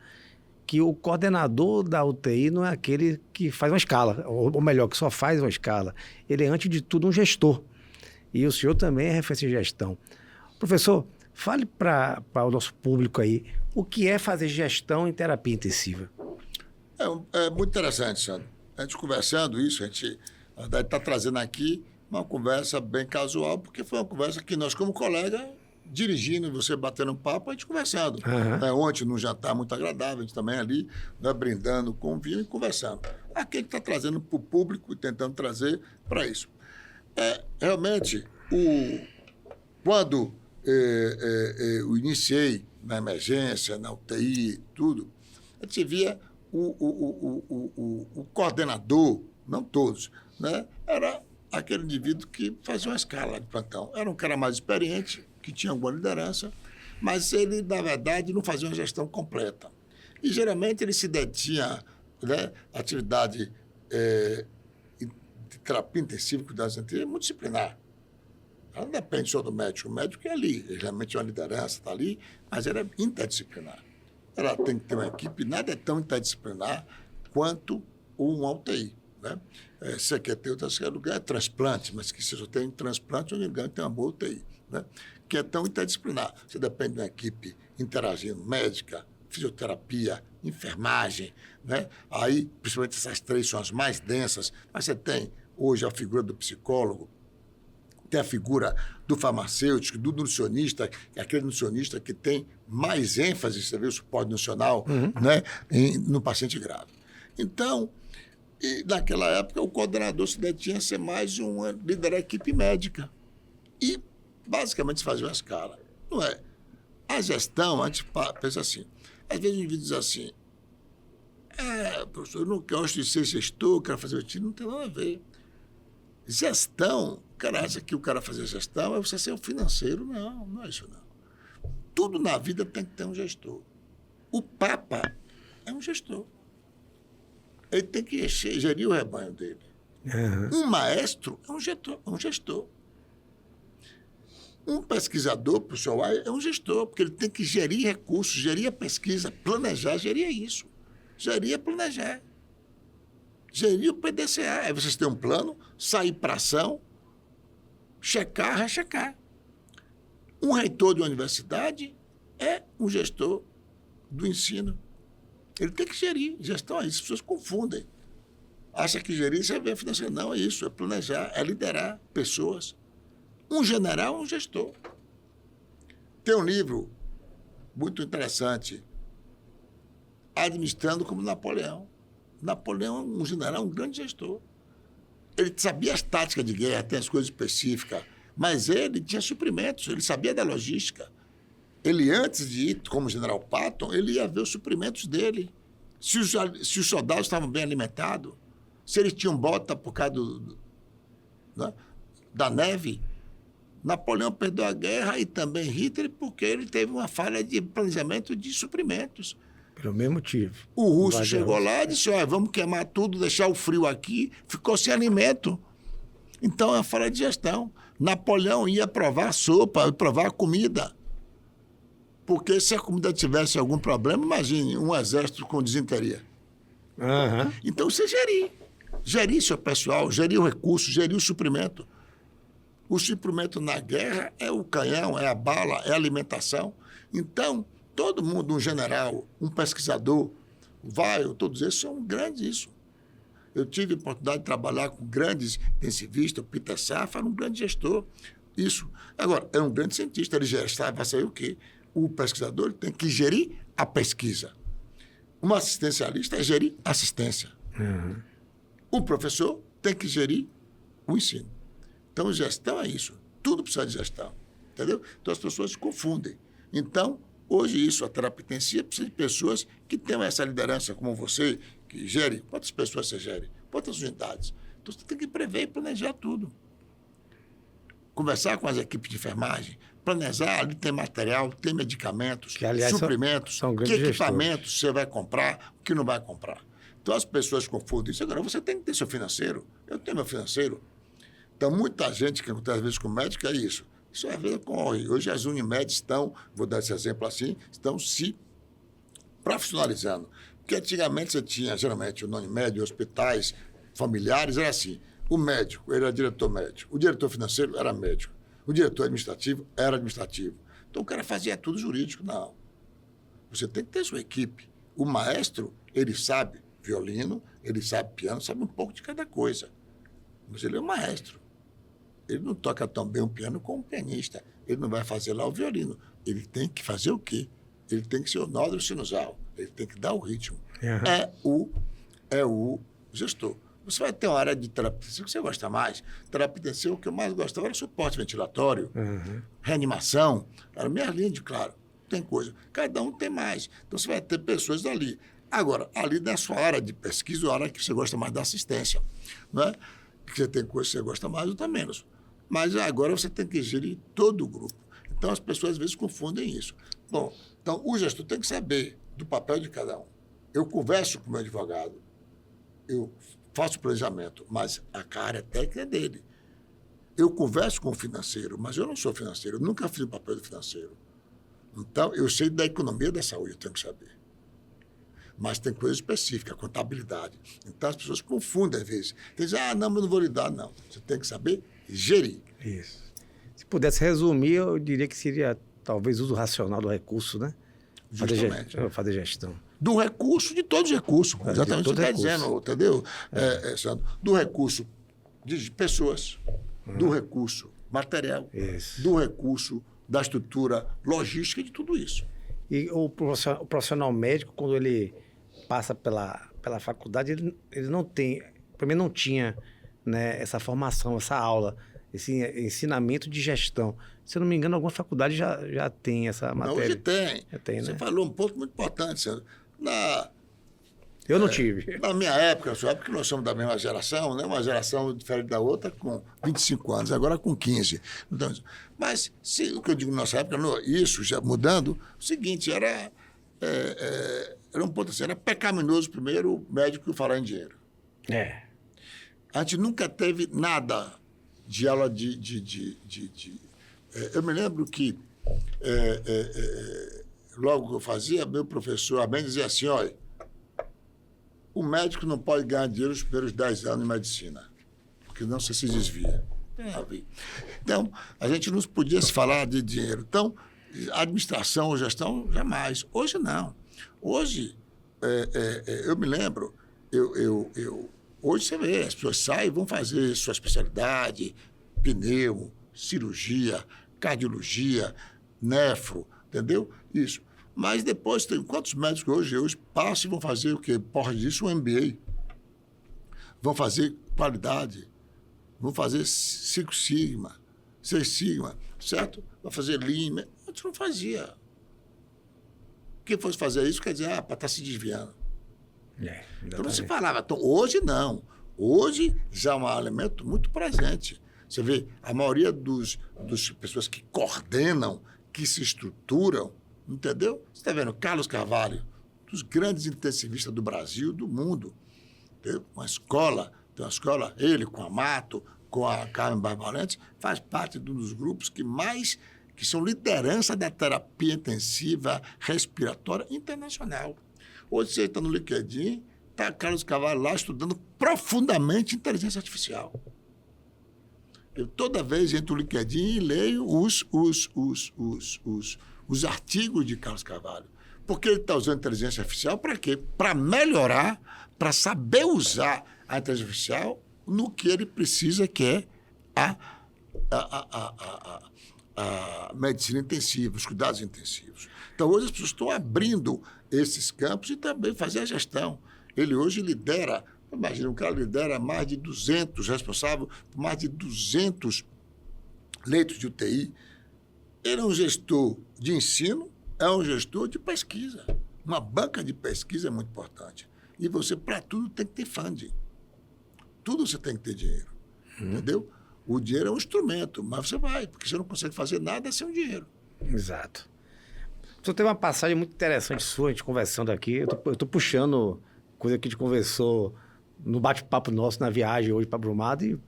que o coordenador da UTI não é aquele que faz uma escala, ou melhor, que só faz uma escala. Ele é, antes de tudo, um gestor. E o senhor também é referência em gestão. Professor, fale para o nosso público aí, o que é fazer gestão em terapia intensiva? É muito interessante, Sandro. A gente conversando isso, a gente está trazendo aqui uma conversa bem casual, porque foi uma conversa que nós, como colega, dirigindo, você batendo um papo, a gente conversando. Ontem, num jantar muito agradável, a gente também ali, brindando com vinho e conversando. Aqui a gente está trazendo para o público e tentando trazer para isso. Realmente, quando eu iniciei na emergência, na UTI, tudo, a gente via o coordenador, não todos, né? Era aquele indivíduo que fazia uma escala de plantão. Era um cara mais experiente, que tinha alguma liderança, mas ele, na verdade, não fazia uma gestão completa. E, geralmente, ele se detinha, né, atividade de terapia intensiva, cuidados intensivos, multidisciplinar. Ela não depende só do médico. O médico é ali, ele realmente é uma liderança, está ali, mas ela é interdisciplinar. Ela tem que ter uma equipe, nada é tão interdisciplinar quanto uma UTI. Né? Você quer ter outro lugar, é transplante, mas que se você tem transplante, onde tem uma boa UTI. Né? Que é tão interdisciplinar. Você depende de uma equipe interagindo, médica, fisioterapia, enfermagem. Né? Aí, principalmente essas três são as mais densas, mas você tem hoje a figura do psicólogo, tem a figura do farmacêutico, do nutricionista, que é aquele nutricionista que tem mais ênfase, você vê o suporte nutricional, né, no paciente grave. Então, naquela época, o coordenador se detinha a ser mais um liderar a equipe médica. E, basicamente, se fazia uma escala. Não é? A gestão, a gente pensa assim, às vezes o indivíduo diz assim, professor, eu não gosto de ser gestor, quero fazer o time, não tem nada a ver. Gestão, o cara acha que o cara fazer gestão é você ser o financeiro. Não, não é isso não. Tudo na vida tem que ter um gestor. O Papa é um gestor. Ele tem que gerir o rebanho dele. Um maestro é um gestor. Um pesquisador, professor, é um gestor, porque ele tem que gerir recursos, gerir a pesquisa, planejar, gerir isso. Gerir, planejar. Gerir o PDCA. Aí vocês têm um plano, sair para ação, checar, rechecar. Um reitor de uma universidade é um gestor do ensino. Ele tem que gerir. Gestão é isso. As pessoas confundem. Acha que gerir isso é bem financeiro. Não, é isso. É planejar, é liderar pessoas. Um general é um gestor. Tem um livro muito interessante, Administrando como Napoleão. Napoleão, um general, um grande gestor. Ele sabia as táticas de guerra, tem as coisas específicas, mas ele tinha suprimentos, ele sabia da logística. Ele, antes de ir como general Patton, ele ia ver os suprimentos dele. Se os soldados estavam bem alimentados, se eles tinham bota por causa da neve. Napoleão perdeu a guerra e também Hitler porque ele teve uma falha de planejamento de suprimentos. Pelo mesmo motivo. O russo chegou lá e disse, vamos queimar tudo, deixar o frio aqui, ficou sem alimento. Então, é uma falha de gestão. Napoleão ia provar a sopa, provar a comida. Porque se a comida tivesse algum problema, imagine um exército com disenteria. Então, você gerir seu pessoal, gerir o recurso, gerir o suprimento. O suprimento na guerra é o canhão, é a bala, é a alimentação. Então, todo mundo, um general, um pesquisador, todos esses são grandes isso. Eu tive a oportunidade de trabalhar com grandes intensivistas, o Peter Safar era um grande gestor. Isso. Agora, é um grande cientista, ele vai saber o quê? O pesquisador tem que gerir a pesquisa. Um assistencialista é gerir assistência. O professor tem que gerir o ensino. Então, gestão é isso. Tudo precisa de gestão. Entendeu? Então, as pessoas se confundem. Então, hoje, a terapia intensiva precisa de pessoas que tenham essa liderança, como você, que gere. Quantas pessoas você gere? Quantas unidades? Então, você tem que prever e planejar tudo. Conversar com as equipes de enfermagem, planejar, ali tem material, tem medicamentos, Que, aliás, suprimentos, são que grandes equipamentos você vai comprar, o que não vai comprar. Então, as pessoas confundem isso. Agora, você tem que ter seu financeiro. Eu tenho meu financeiro. Então, muita gente que acontece às vezes com médico é isso. Isso às vezes ocorre. Hoje as Unimed estão, vou dar esse exemplo assim, estão se profissionalizando. Porque antigamente você tinha, geralmente, o Unimed, hospitais familiares, era assim. O médico, ele era diretor médico. O diretor financeiro era médico. O diretor administrativo era administrativo. Então, o cara fazia tudo jurídico. Não. Você tem que ter sua equipe. O maestro, ele sabe violino, ele sabe piano, sabe um pouco de cada coisa. Mas ele é um maestro. Ele não toca tão bem o piano como o pianista. Ele não vai fazer lá o violino. Ele tem que fazer o quê? Ele tem que ser o nó do sinusal. Ele tem que dar o ritmo. Uhum. É o gestor. Você vai ter uma área de terapia intensiva que você gosta mais. Terapia intensiva, o que eu mais gostava era suporte ventilatório, reanimação. Era minha linha de, claro, tem coisa. Cada um tem mais. Então, você vai ter pessoas ali. Agora, ali na sua área de pesquisa, a área que você gosta mais da assistência. Não é? Que você tem coisa que você gosta mais, outra menos. Mas agora você tem que gerir todo o grupo. Então, as pessoas às vezes confundem isso. Bom, então o gestor tem que saber do papel de cada um. Eu converso com o meu advogado, eu faço o planejamento, mas a área técnica é dele. Eu converso com o financeiro, mas eu não sou financeiro, eu nunca fiz o papel do financeiro. Então, eu sei da economia da saúde, eu tenho que saber. Mas tem coisa específica, contabilidade. Então, as pessoas confundem às vezes. Dizem, não, mas não vou lhe dar, não. Você tem que saber gerir. Isso. Se pudesse resumir, eu diria que seria talvez uso racional do recurso, né? Justamente. Fazer gestão. Do recurso, de todos os recursos. Exatamente o que você está dizendo, entendeu? Sandro? Do recurso de pessoas, do recurso material, do recurso da estrutura logística e de tudo isso. E o profissional médico, quando ele passa pela faculdade, ele não tem, para mim não tinha, né, essa formação, essa aula, esse ensinamento de gestão. Se eu não me engano, algumas faculdades já tem essa matéria. Não, hoje tem. Já tem, Você né? falou um ponto muito importante, Sandro. Eu não tive. Na minha época, na sua época, nós somos da mesma geração, né? Uma geração diferente da outra com 25 anos, agora com 15. Então, mas o que eu digo na nossa época, isso já mudando, o seguinte, era um ponto assim, era pecaminoso primeiro o médico falar em dinheiro. A gente nunca teve nada de aula eu me lembro que logo que eu fazia, meu professor Amém dizia assim, olha, o médico não pode ganhar dinheiro nos primeiros 10 anos em medicina, porque não se desvia. Então, a gente não podia se falar de dinheiro. Então, administração ou gestão, jamais. Hoje, não. Hoje, eu me lembro, hoje você vê, as pessoas saem e vão fazer sua especialidade, pneu, cirurgia, cardiologia, nefro, entendeu? Isso. Mas depois, tem quantos médicos hoje passam e vão fazer o quê? Porra disso, um MBA. Vão fazer qualidade. Vão fazer 5 Sigma, 6 Sigma, certo? Vão fazer Lean. Antes não fazia. Quem fosse fazer isso quer dizer, para estar se desviando. Então não se falava. Então, hoje não. Hoje já é um elemento muito presente. Você vê, a maioria das pessoas que coordenam, que se estruturam, entendeu? Você está vendo Carlos Carvalho, dos grandes intensivistas do Brasil, do mundo. Entendeu? Tem uma escola, ele com a Mato, com a Carmen Barbalante, faz parte de um dos grupos que são liderança da terapia intensiva respiratória internacional. Hoje você está no LinkedIn, está Carlos Carvalho lá estudando profundamente inteligência artificial. Eu toda vez entro no LinkedIn e leio os artigos de Carlos Carvalho. Porque ele está usando inteligência artificial para quê? Para melhorar, para saber usar a inteligência artificial no que ele precisa, que é a medicina intensiva, os cuidados intensivos. Então, hoje as pessoas estão abrindo esses campos e também fazer a gestão. Ele hoje lidera, imagina, um cara lidera mais de 200, responsável por mais de 200 leitos de UTI. Ele é um gestor de ensino, é um gestor de pesquisa. Uma banca de pesquisa é muito importante. E você, para tudo, tem que ter funding. tudo você tem que ter dinheiro. Entendeu? O dinheiro é um instrumento, mas você vai, porque você não consegue fazer nada sem o dinheiro. Exato. Você teve uma passagem muito interessante sua, a gente conversando aqui. Eu tô puxando coisa que a gente conversou no bate-papo nosso na viagem hoje para Brumado e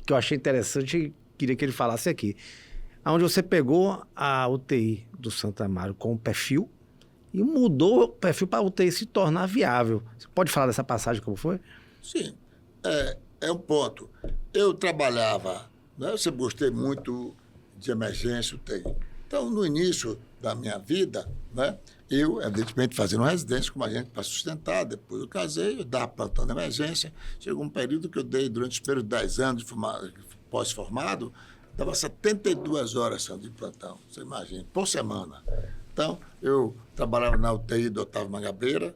que eu achei interessante e queria que ele falasse aqui. Onde você pegou a UTI do Santo Amaro com o perfil e mudou o perfil para a UTI se tornar viável. Você pode falar dessa passagem como foi? Sim, é um ponto. Eu trabalhava, né? Eu sempre gostei muito de emergência, UTI. Então, no início da minha vida, né, eu, evidentemente, fazendo residência com uma gente para sustentar, depois eu casei, eu dava plantão de emergência. Chegou um período que eu dei, durante os primeiros 10 anos de pós-formado, dava 72 horas de plantão, você imagina, por semana. Então, eu trabalhava na UTI do Otávio Mangabeira,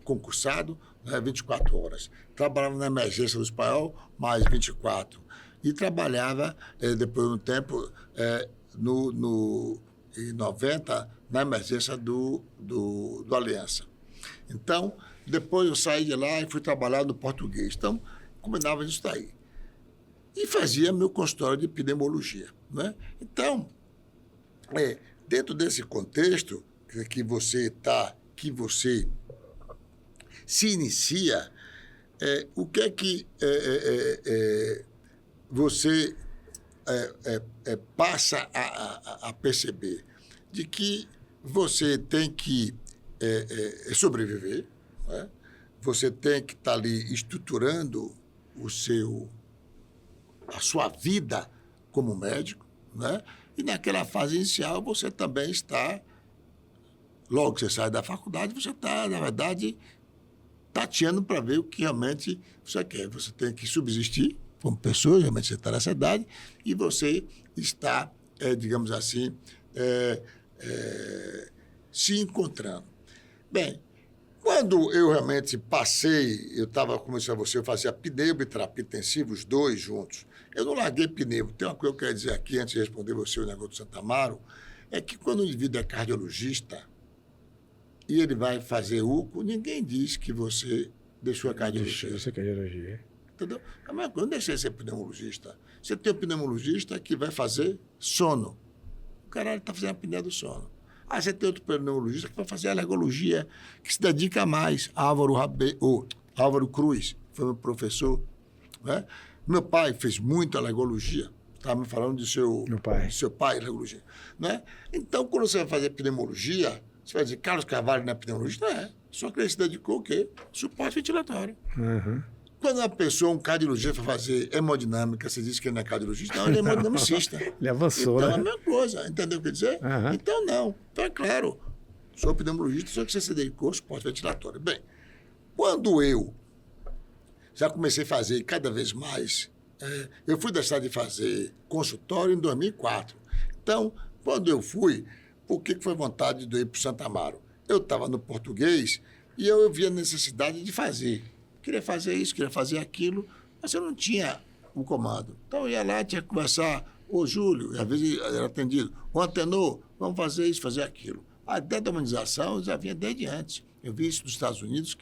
concursado, 24 horas. Trabalhava na emergência do Espanhol, mais 24. E trabalhava, depois de um tempo, em 90, na emergência do Aliança. Então, depois eu saí de lá e fui trabalhar no Português. Então, combinava isso daí. E fazia meu consultório de epidemiologia, né? Então, dentro desse contexto que você se inicia, o que é que você passa a perceber? De que você tem que sobreviver, né? Você tem que estar ali estruturando a sua vida como médico, né? E naquela fase inicial você também está, logo que você sai da faculdade, você está, na verdade, tateando para ver o que realmente você quer. Você tem que subsistir como pessoa, realmente você está nessa idade, e você está, digamos assim, se encontrando. Bem, quando eu realmente passei, eu estava, como eu disse a você, eu fazia pneu e terapia intensiva, os dois juntos. Eu não larguei pneu. Tem uma coisa que eu quero dizer aqui, antes de responder você o negócio do Santo Amaro, é que quando o indivíduo é cardiologista e ele vai fazer UCO, ninguém diz que você deixou a cardiologia. Deixou a cardiologia. Entendeu? A mesma coisa, não deixei de ser pneumologista. Você tem um pneumologista que vai fazer sono. O cara está fazendo a apneia do sono. Você tem outro pneumologista que vai fazer alergologia, que se dedica mais. Álvaro Cruz, foi meu professor, né? Meu pai fez muita alergologia. Estava me falando de seu pai, alergologia. Né? Então, quando você vai fazer pneumologia, você vai dizer, Carlos Carvalho não é pneumologista? Não é. Só que ele se dedicou o quê? Suporte ventilatório. Uhum. Quando uma pessoa, um cardiologista, vai fazer hemodinâmica, você diz que ele não é cardiologista? Não, ele é hemodinamicista. Ele avançou, então, né? é a mesma coisa. Entendeu o que eu quer dizer? Uhum. Então, não. Então, é claro, sou pneumologista, só que você se dedicou ao suporte ventilatório. Bem, quando eu já comecei a fazer cada vez mais, eu fui deixar de fazer consultório em 2004. Então, quando eu fui, por que foi vontade de eu ir para o Santo Amaro? Eu estava no Português e eu via a necessidade de fazer. Queria fazer isso, queria fazer aquilo, mas eu não tinha o comando. Então, eu ia lá, tinha que conversar, Júlio, e às vezes era atendido, Antenor, vamos fazer isso, fazer aquilo. A ideia da humanização já vinha desde antes. Eu vi isso nos Estados Unidos,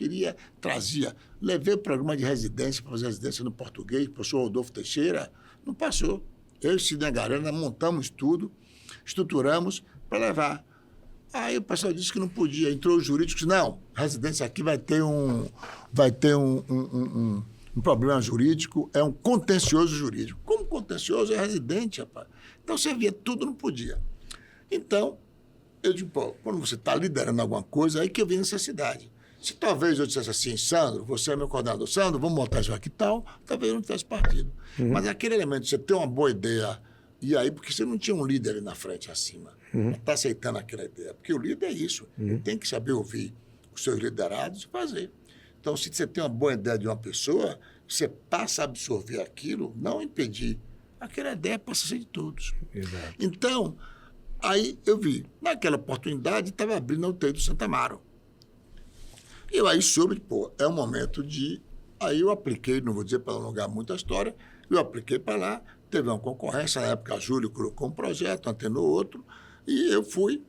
trazia. Levei o programa de residência para fazer residência no Português, o professor Rodolfo Teixeira, não passou. Eu e Sidney Garana montamos tudo, estruturamos para levar. Aí o pessoal disse que não podia, entrou os jurídicos, não, a residência aqui vai ter um problema jurídico, é um contencioso jurídico. Como contencioso é residente, rapaz? Então você via tudo, não podia. Então, eu digo, quando você está liderando alguma coisa, aí que eu vi necessidade. Se talvez eu dissesse assim, Sandro, você é meu coordenador, Sandro, vamos montar isso aqui e tal, talvez eu não tivesse partido. Uhum. Mas aquele elemento, você ter uma boa ideia, e aí, porque você não tinha um líder ali na frente, acima, está aceitando aquela ideia. Porque o líder é isso, ele tem que saber ouvir os seus liderados e fazer. Então, se você tem uma boa ideia de uma pessoa, você passa a absorver aquilo, não impedir. Aquela ideia passa a ser de todos. Exato. Então, aí eu vi, naquela oportunidade, estava abrindo a UTI do Santo Amaro. E eu aí soube, é um momento de... Aí eu apliquei, não vou dizer para alongar muito a história, eu apliquei para lá, teve uma concorrência, na época a Júlio colocou um projeto, Antenor outro, e eu fui,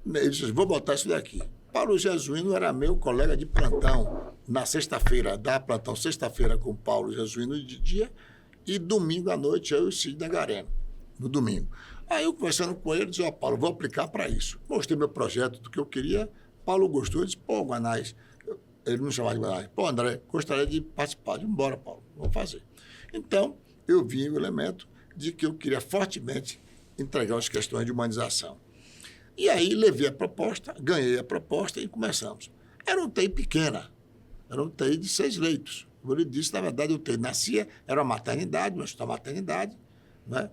ele disse, vou botar isso daqui. Paulo Jesuíno era meu colega de plantão, na sexta-feira, dar plantão sexta-feira com o Paulo Jesuíno de dia e domingo à noite eu e o Cid Negareno, no domingo. Aí eu conversando com ele, disse, Paulo, vou aplicar para isso. Mostrei meu projeto do que eu queria, Paulo gostou, disse, pô, Guanais, ele me chamava de Guanais, pô, André, gostaria de participar. Disse, embora, Paulo, vamos fazer. Então, eu vi o elemento de que eu queria fortemente entregar as questões de humanização. E aí levei a proposta, ganhei a proposta e começamos. Era um UTI pequena, era um UTI de 6 leitos. Como ele disse, na verdade, o UTI nascia, era uma maternidade, uma hospital maternidade, né?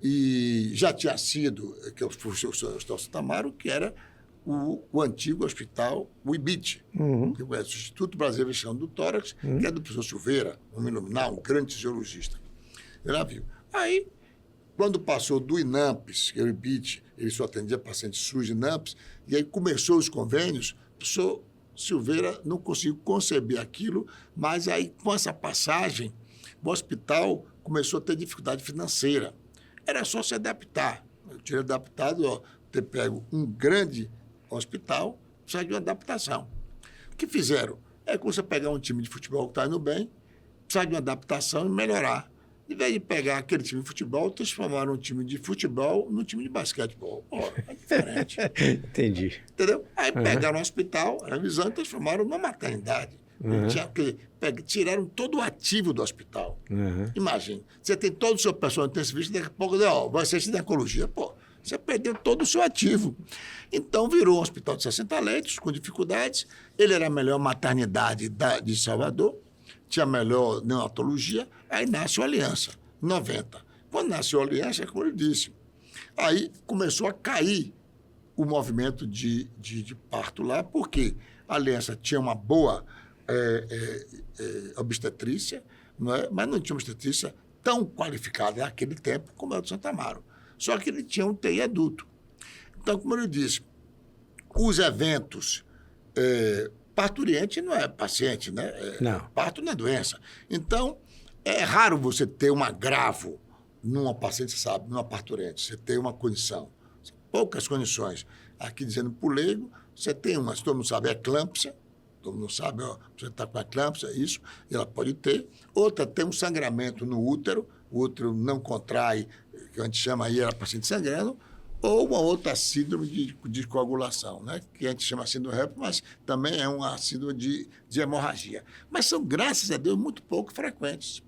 E já tinha sido, que eu fui o Hospital Santa Amaro, que era o antigo hospital, o IBIT, que é o Instituto Brasileiro de Investigação do Tórax, que é do professor Silveira, um iluminado, um grande fisiologista. Ele lá viu. Aí, quando passou do INAMPS, que é o IBIT, ele só atendia pacientes SUS de INAMPS, e aí começou os convênios, o professor Silveira não conseguiu conceber aquilo, mas aí, com essa passagem, o hospital começou a ter dificuldade financeira. Era só se adaptar. Eu tinha adaptado, ter pego um grande hospital, precisa de uma adaptação. O que fizeram? É como você pegar um time de futebol que está indo bem, precisa de uma adaptação e melhorar. Em vez de pegar aquele time de futebol, transformaram um time de futebol num time de basquetebol. Ora, é diferente. Entendi. Entendeu? Aí pegaram um hospital, revisando, e transformaram numa maternidade. Tiraram todo o ativo do hospital. Imagina, você tem todo o seu pessoal intensivista, daqui a pouco vai ser ginecologia. Pô, você perdeu todo o seu ativo. Então, virou um hospital de 60 leitos, com dificuldades. Ele era a melhor maternidade de Salvador, tinha a melhor neonatologia. Aí nasce a Aliança, 90. Quando nasceu a Aliança, é como ele disse, aí começou a cair o movimento de parto lá, porque a Aliança tinha uma boa obstetrícia, não é? Mas não tinha obstetrícia tão qualificada naquele tempo como a do Santa Amaro. Só que ele tinha um TI adulto. Então, como eu disse, os eventos... parturiente não é paciente, né? Não. Parto não é doença. Então, é raro você ter um agravo numa paciente, você sabe, numa parturiente. Você tem uma condição. Poucas condições. Aqui, dizendo por leigo, você tem uma, se todo mundo sabe, é eclâmpsia. Todo mundo sabe, você está com eclâmpsia, isso, e ela pode ter. Outra, tem um sangramento no útero, o útero não contrai, que a gente chama aí, era paciente sangrando, ou uma outra síndrome de coagulação, né? Que a gente chama síndrome HEP, mas também é uma síndrome de hemorragia. Mas são, graças a Deus, muito pouco frequentes.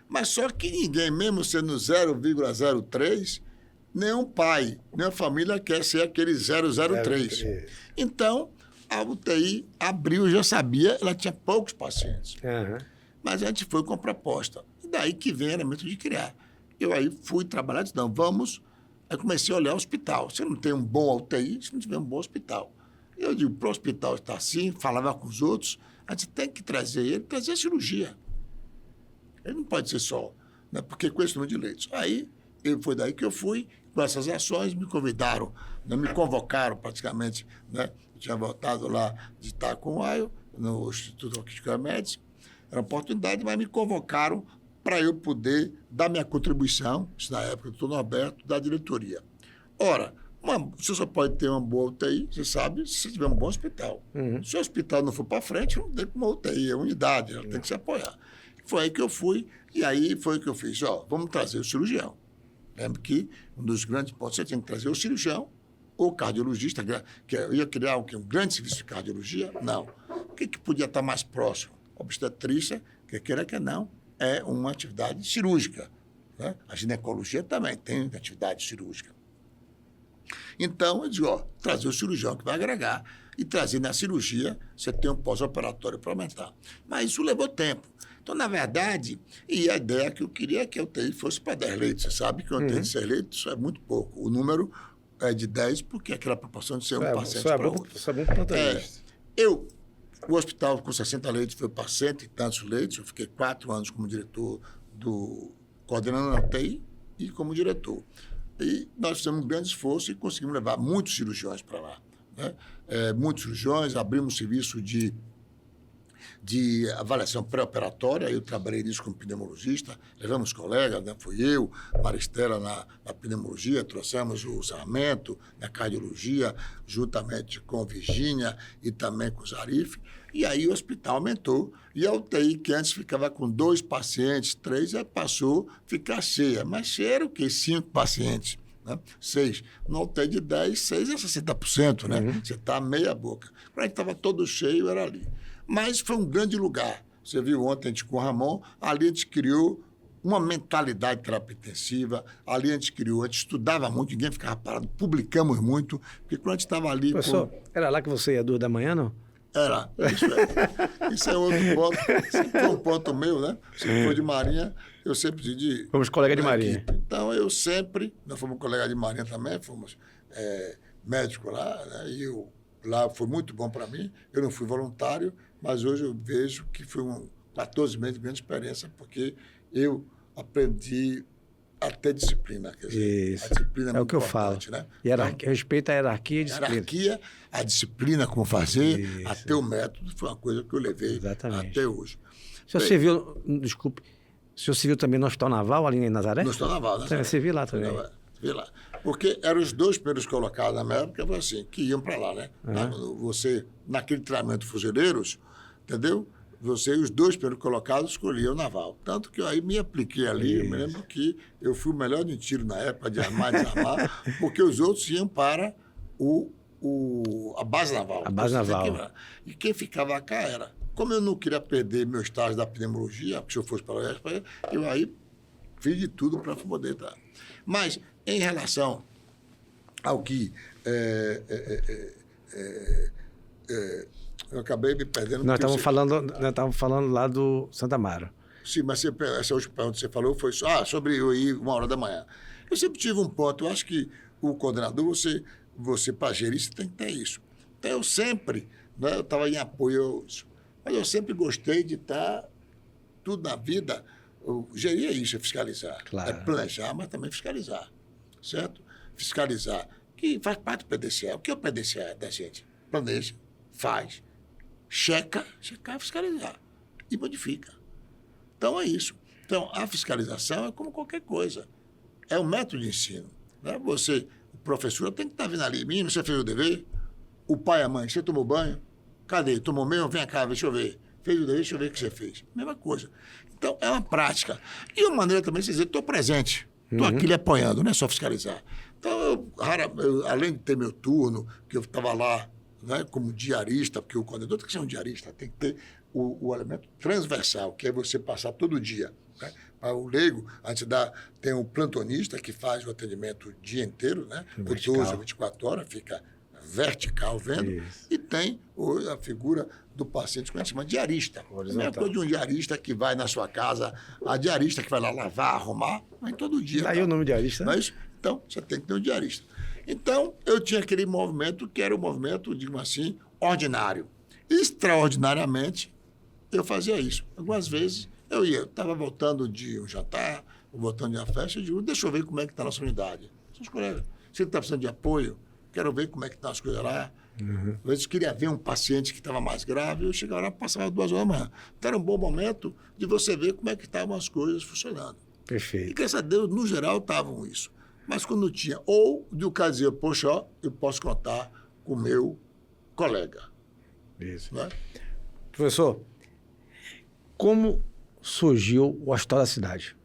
Mas só que ninguém, mesmo sendo 0,03, nenhum pai, nenhuma família quer ser aquele 003. Então, a UTI abriu, já sabia, ela tinha poucos pacientes. Mas a gente foi com a proposta. E daí que vem o elemento de criar. Eu aí fui trabalhar, disse, não, vamos... Aí comecei a olhar o hospital. Se não tem um bom UTI, se não tiver um bom hospital. Eu digo, para o hospital estar assim, falava com os outros, a gente tem que trazer a cirurgia. Ele não pode ser só, né? Porque com esse número de leitos. Aí, foi daí que eu fui, com essas ações, me convidaram, né? Me convocaram praticamente, né? Eu tinha voltado lá de Itacoaio, no Instituto Arquístico Médici. Era uma oportunidade, mas me convocaram para eu poder dar minha contribuição, isso na época do doutor Norberto, da diretoria. Ora, você só pode ter uma boa UTI, você sabe, se você tiver um bom hospital. Se o hospital não for para frente, não tem como uma UTI, é unidade, ela tem que se apoiar. Foi aí que eu fui, e aí foi o que eu fiz. Vamos trazer o cirurgião. Lembra que um dos grandes pontos, você tem que trazer o cirurgião, ou cardiologista, que eu ia criar um grande serviço de cardiologia? Não. O que podia estar mais próximo? Obstetrícia, que queira que não, é uma atividade cirúrgica, né? A ginecologia também tem atividade cirúrgica. Então, eu digo, trazer o cirurgião que vai agregar e trazer na cirurgia, você tem um pós-operatório para aumentar. Mas isso levou tempo. Então, na verdade, e a ideia que eu queria é que a UTI fosse para 10 leitos. Você sabe que a UTI de 6 leitos é muito pouco. O número é de 10, porque é aquela proporção de ser um paciente para outro. Isso é bom para O hospital com 60 leitos foi para 100 e tantos leitos. Eu fiquei 4 anos como diretor coordenando a UTI e como diretor. E nós fizemos um grande esforço e conseguimos levar muitos cirurgiões para lá, né? Muitos cirurgiões, abrimos serviço de de avaliação pré-operatória. Eu trabalhei nisso como pneumologista, levamos colegas, né? Fui eu, Maristela na pneumologia, trouxemos o Sarmento na cardiologia, juntamente com Virgínia e também com o Zarif. E aí o hospital aumentou. E a UTI, que antes ficava com 2 pacientes, 3, aí passou a ficar cheia. Mas cheia era o quê? 5 pacientes. Né? 6. Na UTI de 10, 6 é 60%, né? Você está meia boca. Quando a gente estava todo cheio, era ali. Mas foi um grande lugar. Você viu ontem a gente com o Ramon, ali a gente criou uma mentalidade de terapia intensiva, ali a gente estudava muito, ninguém ficava parado, publicamos muito, porque quando a gente estava ali... Professor, era lá que você ia 2 da manhã, não? Era, isso é outro ponto, sempre foi um ponto meu, né? Se for de Marinha, eu sempre pedi... Fomos colega de Marinha. Equipe. Então, nós fomos colega de Marinha também, fomos médicos lá, né? E lá foi muito bom para mim, eu não fui voluntário, mas hoje eu vejo que foi 14 meses de grande experiência, porque eu aprendi a ter disciplina. Quer dizer, isso. A disciplina é o que eu falo. Né? Respeito à hierarquia e disciplina. A disciplina, como fazer, Isso. até o método, foi uma coisa que eu levei até hoje. O senhor se viu, desculpe, o senhor se viu também no Hospital Naval, ali em Nazaré? No Hospital Naval, né? Você viu lá também? Vi lá. Porque eram os 2 primeiros colocados na minha época, foi assim, que iam para lá, né? Você, naquele treinamento de fuzileiros, entendeu? Os 2 primeiros colocados escolhiam o Naval. Tanto que eu aí me apliquei ali, eu me lembro que eu fui o melhor de tiro na época, de armar e desarmar, porque os outros iam para a base naval. A base naval. E quem ficava cá era. Como eu não queria perder meu estágio da pneumologia, porque se eu fosse para o Oeste, eu aí fiz de tudo para poder estar. Mas, em relação ao que eu acabei me perdendo. Nós estávamos falando lá do Santa Amaro. Sim, mas essa última pergunta que você falou foi sobre eu ir 1h da manhã. Eu sempre tive um ponto, eu acho que o coordenador, você para gerir, você tem que ter isso. Então, eu sempre, né, eu estava em apoio a isso, mas eu sempre gostei de estar, tudo na vida, gerir é isso, é fiscalizar. Claro. É planejar, mas também fiscalizar, certo? Fiscalizar, que faz parte do PDCA. O que é o PDCA da gente? Planeja, faz, checar e fiscalizar. E modifica. Então, é isso. Então, a fiscalização é como qualquer coisa. É um método de ensino. Né? O professor tem que estar vindo ali. Menino, você fez o dever? O pai e a mãe, você tomou banho? Cadê? Tomou mesmo? Vem cá, deixa eu ver. Fez o dever, deixa eu ver o que você fez. Mesma coisa. Então, é uma prática. E uma maneira também de dizer, estou presente. Estou aqui lhe apoiando, não é só fiscalizar. Então, além de ter meu turno, que eu estava lá, né, como diarista, porque o coordenador tem que ser um diarista, tem que ter o elemento transversal, que é você passar todo dia. Né? Para o leigo, tem o plantonista, que faz o atendimento o dia inteiro, né? 12 a 24 horas, fica vertical vendo, isso. E tem a figura do paciente que a gente chama de diarista. É a mesma coisa de um diarista que vai na sua casa, a diarista que vai lá lavar, arrumar, vai todo dia. Daí o nome diarista? Mas, então, você tem que ter um diarista. Então, eu tinha aquele movimento que era um movimento, digamos assim, ordinário. Extraordinariamente, eu fazia isso. Algumas vezes, eu estava voltando de um jantar, voltando de uma festa, eu digo, deixa eu ver como é que está a nossa unidade. Seus colegas, você está precisando de apoio, quero ver como é que estão as coisas lá. Às vezes, queria ver um paciente que estava mais grave, eu chegava lá e passava 2 horas da manhã. Então, era um bom momento de você ver como é que estavam as coisas funcionando. Perfeito. E, graças a Deus, no geral, estavam isso. Mas quando tinha, ou de o caso dizer, poxa, ó, eu posso contar com o meu colega. Isso. Né? Professor, como surgiu o Hospital da Cidade?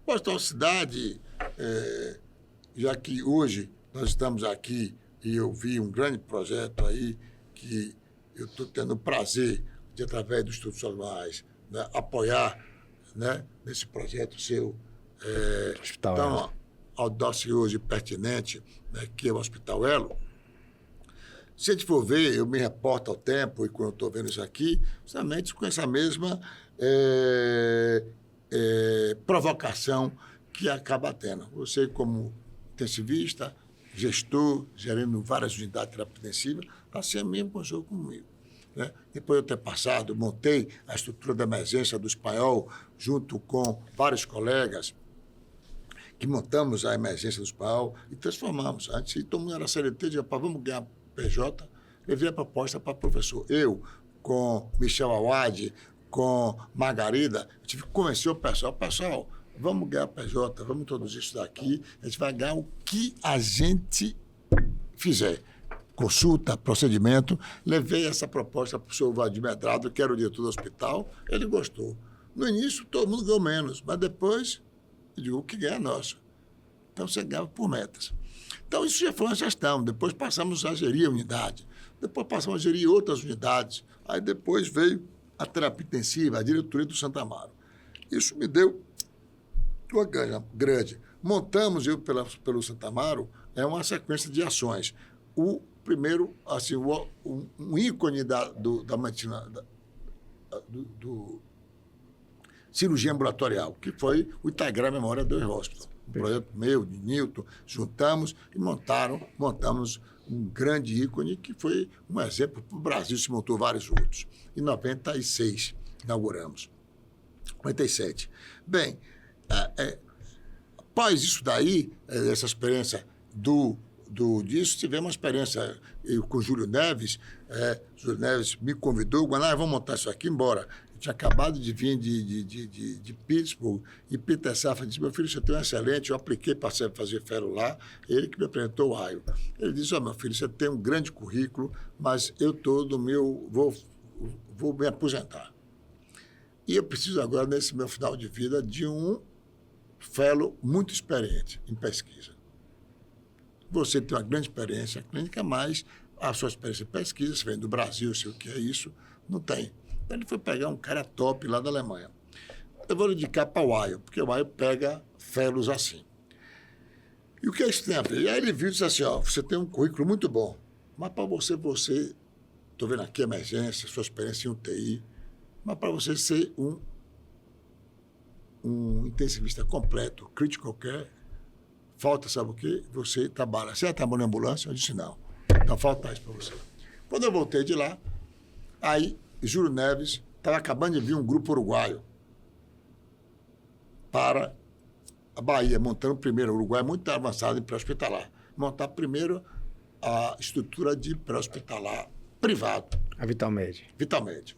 O Hospital da Cidade, já que hoje nós estamos aqui e eu vi um grande projeto aí que eu estou tendo o prazer de, através dos Estudos Sociais, né, apoiar, né, nesse projeto seu. Hospital então, audacioso e pertinente, né, que é o Hospital Elo. Se a gente for ver, eu me reporto ao tempo, e quando eu estou vendo isso aqui, justamente com essa mesma provocação que acaba tendo. Você, como intensivista, gestor, gerando várias unidades de terapia intensiva, assim mesmo começou comigo. Né? Depois de eu ter passado, montei a estrutura da emergência do Espanhol, junto com vários colegas, que montamos a emergência do Espanhol e transformamos. Antes, todo mundo era CLT, dizia, vamos ganhar PJ, levei a proposta para o professor. Eu, com Michel Awad, com Margarida, eu tive que convencer o pessoal, vamos ganhar PJ, vamos introduzir isso daqui, a gente vai ganhar o que a gente fizer. Consulta, procedimento. Levei essa proposta para o senhor Valdir Medrado, que era o diretor do hospital, ele gostou. No início, todo mundo ganhou menos, mas depois, eu digo, o que ganha é nosso. Então, você ganhava por metas. Então, isso já foi uma gestão. Depois passamos a gerir a unidade. Depois passamos a gerir outras unidades. Aí depois veio a terapia intensiva, a diretoria do Santa Amaro. Isso me deu uma ganha grande. Montamos, eu pelo Santa Amaro, uma sequência de ações. O primeiro, assim, um ícone da medicina, do cirurgia ambulatorial, que foi o Itagrá Memória do Hospital. Um projeto meu, de Newton, juntamos e montamos um grande ícone que foi um exemplo para o Brasil, se montou vários outros. Em 96, inauguramos. 97. Bem, após isso daí, essa experiência disso, tivemos uma experiência com o Júlio Neves. Júlio Neves me convidou, vamos montar isso aqui, embora. Eu tinha acabado de vir de Pittsburgh, e Peter Safra disse, meu filho, você tem um excelente, eu apliquei para fazer fellow lá, ele que me apresentou o raio. Ele disse, meu filho, você tem um grande currículo, mas eu vou me aposentar. E eu preciso agora, nesse meu final de vida, de um fellow muito experiente em pesquisa. Você tem uma grande experiência clínica, mas a sua experiência em pesquisa, você vem do Brasil, sei o que é isso, não tem. Então, ele foi pegar um cara top lá da Alemanha. Eu vou lhe indicar para o Ayo, porque o Ayo pega fellows assim. E o que isso tem a ver? E aí ele viu e disse assim, você tem um currículo muito bom, mas para você, estou vendo aqui emergência, sua experiência em UTI, mas para você ser um intensivista completo, critical care, falta, sabe o quê? Você trabalha. Você já trabalhou em ambulância? Eu disse, não. Então, falta isso para você. Quando eu voltei de lá, aí, Júlio Neves estava acabando de vir um grupo uruguaio para a Bahia, montando primeiro. O Uruguai é muito avançado em pré-hospitalar. Montar primeiro a estrutura de pré-hospitalar privado. A Vitalmed. Vitalmed.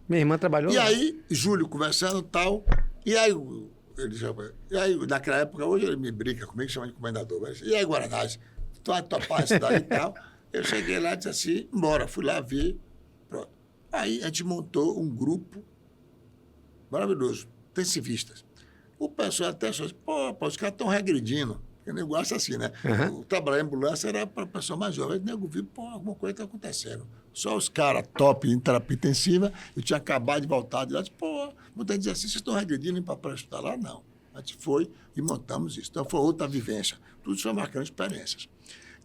Minha irmã trabalhou E lá. aí, Júlio conversando e tal, e aí, naquela época, hoje ele me brinca comigo, chama de comendador, mas, e aí, Guaranás, tu vai topar isso daí e tal? Eu cheguei lá e disse assim, embora, fui lá ver, pronto. Aí a gente montou um grupo maravilhoso, intensivistas. O pessoal até achou assim, os caras estão regredindo, porque o negócio é assim, né? Uhum. O trabalhar em ambulância era para a pessoa mais jovem, o nego viu, alguma coisa está acontecendo. Só os caras top em terapia intensiva, eu tinha acabado de voltar de lá, disse, muita gente diz assim, vocês estão regredindo para pré-hospitalar? Não. A gente foi e montamos isso. Então, foi outra vivência. Tudo isso foi marcando experiências.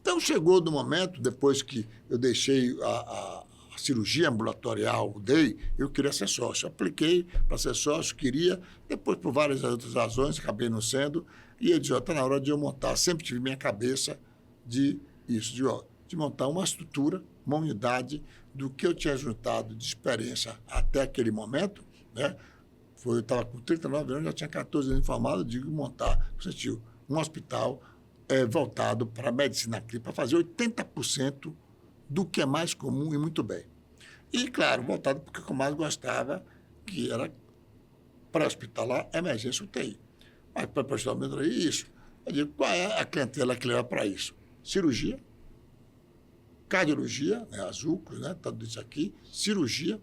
Então, chegou no momento, depois que eu deixei a cirurgia ambulatorial, o DEI, eu queria ser sócio. Apliquei para ser sócio, queria, depois, por várias outras razões, acabei não sendo, e eu disse, está na hora de eu montar. Sempre tive minha cabeça de montar uma estrutura, uma unidade do que eu tinha juntado de experiência até aquele momento, né? Eu estava com 39 anos, já tinha 14 anos formado, digo montar um hospital voltado para a medicina clínica, para fazer 80% do que é mais comum e muito bem. E, claro, voltado porque eu mais gostava, que era pré-hospitalar, emergência UTI. Mas para pré-hospitalar, isso. Eu digo, qual é a clientela que leva para isso? Cirurgia, cardiologia, as UCLOS, né? Tudo isso aqui, cirurgia,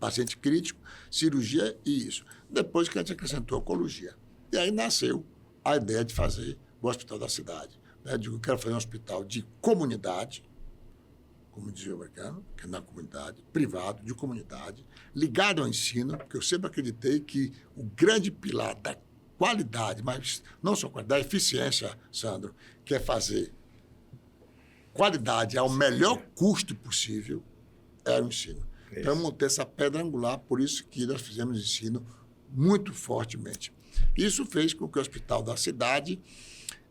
paciente crítico, cirurgia e isso. Depois que a gente acrescentou oncologia. E aí nasceu a ideia de fazer o Hospital da Cidade. Eu digo, eu quero fazer um hospital de comunidade, como dizia o americano, que é na comunidade, privado, de comunidade, ligado ao ensino, porque eu sempre acreditei que o grande pilar da qualidade, mas não só qualidade, da eficiência, Sandro, que é fazer qualidade ao melhor custo possível, era o ensino. Isso. Então, eu montei essa pedra angular, por isso que nós fizemos ensino muito fortemente. Isso fez com que o Hospital da Cidade,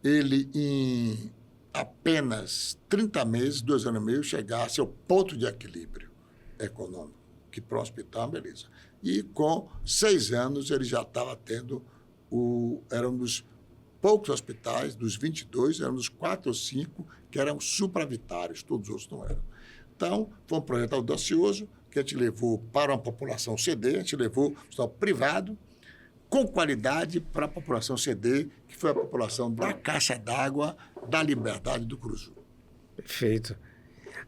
ele, em apenas 30 meses, 2 anos e meio, chegasse ao ponto de equilíbrio econômico, que para um hospital, beleza. E com 6 anos, ele já estava tendo era um dos poucos hospitais, dos 22, eram uns 4 ou 5 que eram supravitários, todos os outros não eram. Então, foi um projeto audacioso que a gente levou para uma população CD, a gente levou um hospital privado, com qualidade para a população CD, que foi a população da Caixa d'Água, da Liberdade do Curuzu. Perfeito.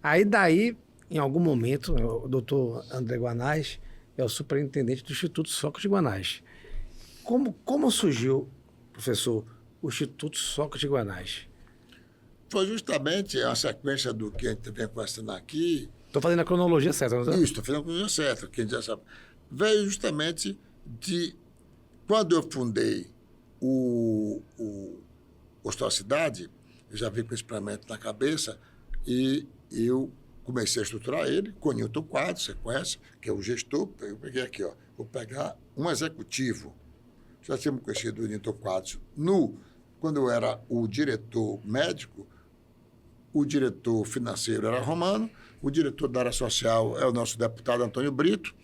Aí daí, em algum momento, o doutor André Guanais é o superintendente do Instituto Sócrates Guanais. Como surgiu, professor, o Instituto Sócrates Guanais? Foi justamente a sequência do que a gente vem conversando aqui. Estou fazendo a cronologia certa, não Isso, estou fazendo a cronologia certa, que a gente já sabe. Veio justamente de... Quando eu fundei o Hospital Cidade, eu já vim com esse planejamento na cabeça e eu comecei a estruturar ele com o Newton Quadros, você conhece, que é o gestor. Eu peguei aqui, ó, vou pegar um executivo. Já tínhamos conhecido o Newton Quadros quando eu era o diretor médico, o diretor financeiro era Romano, o diretor da área social é o nosso deputado Antônio Brito,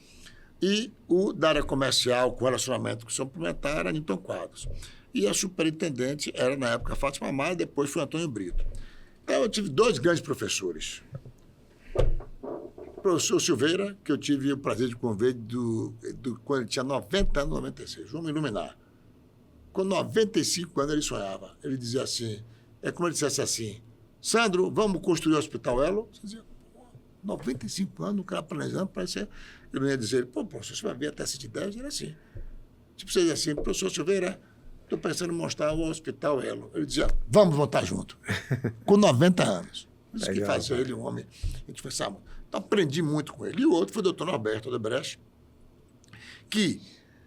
e o da área comercial, com relacionamento com o suplementar, era Newton Quadros. E a superintendente era, na época, Fátima Maia, depois foi Antônio Brito. Então, eu tive 2 grandes professores. O professor Silveira, que eu tive o prazer de conviver quando ele tinha 90 anos, 96, vamos iluminar. Com 95 anos, ele sonhava. Ele dizia assim, é como ele dissesse assim, Sandro, vamos construir o Hospital Elo? Você dizia, 95 anos, o cara planejando, parece... Eu não ia dizer, pô, professor, você vai ver até 110, era assim. Tipo, você dizia assim, professor Silveira, estou pensando em mostrar o Hospital Elo. Ele dizia, vamos montar junto. Com 90 anos. Isso que fazia ele um homem. A gente pensava, então aprendi muito com ele. E o outro foi o doutor Norberto Odebrecht, que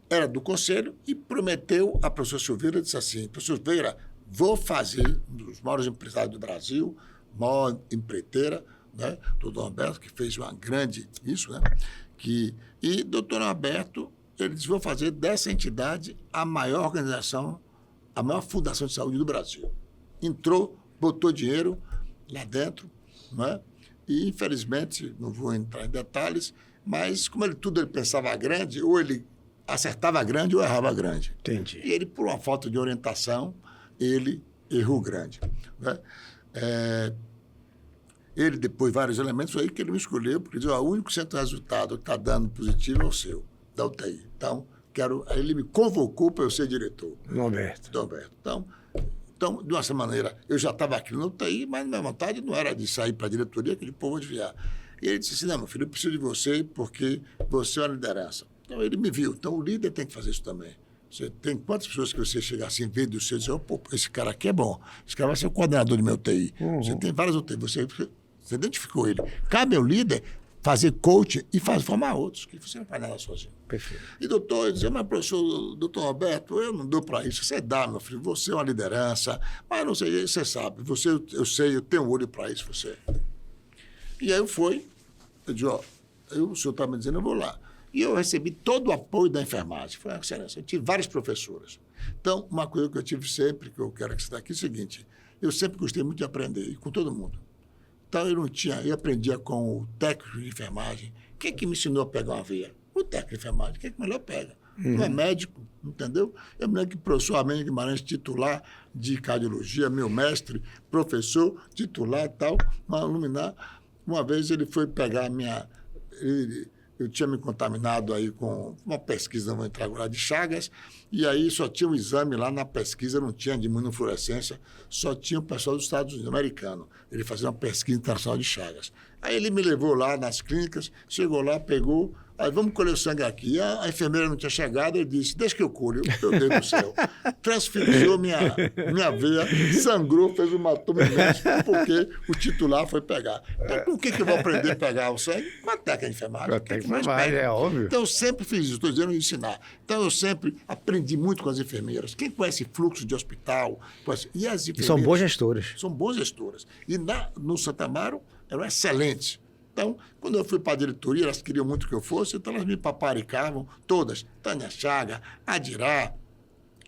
era do conselho e prometeu a professor Silveira, disse assim, professor Silveira, vou fazer um dos maiores empresários do Brasil, maior empreiteira, né? Doutor Norberto, que fez uma grande isso, né? E doutor Norberto, ele disse, vou fazer dessa entidade a maior organização, a maior fundação de saúde do Brasil. Entrou, botou dinheiro lá dentro, né? E, infelizmente, não vou entrar em detalhes, mas como ele pensava grande, ou ele acertava grande ou errava grande. Entendi. E ele, por uma falta de orientação, ele errou grande, né? Ele, depois, vários elementos, foi aí que ele me escolheu, porque dizia, o único centro de resultado que está dando positivo é o seu, da UTI. Então, aí ele me convocou para eu ser diretor. Norberto. Então, de uma maneira, eu já estava aqui no UTI, mas minha vontade não era de sair para a diretoria, que depois vou desviar. E ele disse assim, não, meu filho, eu preciso de você porque você é uma liderança. Então, ele me viu. Então, o líder tem que fazer isso também. Você tem quantas pessoas que você chega assim, vê do seu e diz, pô, esse cara aqui é bom. Esse cara vai ser o coordenador do meu UTI. Uhum. Você tem várias UTI. Você identificou ele. Cabe ao líder fazer coaching e formar outros, que você não faz nada sozinho. Perfeito. E doutor, eu dizia, mas professor, doutor Roberto, eu não dou para isso. Você dá, meu filho, você é uma liderança, mas não sei, você sabe, eu sei, eu tenho olho para isso, você. E aí eu disse, o senhor está me dizendo, eu vou lá. E eu recebi todo o apoio da enfermagem. Foi uma excelência. Eu tive várias professoras. Então, uma coisa que eu tive sempre, que eu quero que você está aqui, é o seguinte, eu sempre gostei muito de aprender, e com todo mundo. Então, eu aprendia com o técnico de enfermagem. Quem que me ensinou a pegar uma veia? O técnico de enfermagem. Quem que melhor pega? Não é médico, entendeu? Eu me lembro que o professor Armênio Guimarães, titular de cardiologia, meu mestre, professor, titular e tal, uma vez ele foi pegar eu tinha me contaminado aí com uma pesquisa, não vou entrar agora, de Chagas, e aí só tinha um exame lá na pesquisa, não tinha de imunofluorescência, só tinha o pessoal dos Estados Unidos, americano. Ele fazia uma pesquisa internacional de Chagas. Aí ele me levou lá nas clínicas, chegou lá, pegou, aí vamos colher o sangue aqui. A enfermeira não tinha chegado, ele disse, deixa que eu colho, meu Deus do céu. Transfixou minha veia, sangrou, fez um hematoma imenso, porque o titular foi pegar. Então, por que eu vou aprender a pegar o sangue? Com a técnica de enfermagem. Com a técnica de enfermagem, é óbvio. Então, eu sempre fiz isso, estou dizendo ensinar. Então, eu sempre aprendi muito com as enfermeiras. Quem conhece fluxo de hospital, e as enfermeiras... E são boas gestoras. São boas gestoras. E no Santa Amaro, eram excelentes. Então, quando eu fui para a diretoria, elas queriam muito que eu fosse, então elas me paparicavam, todas. Tânia Chaga, Adirá,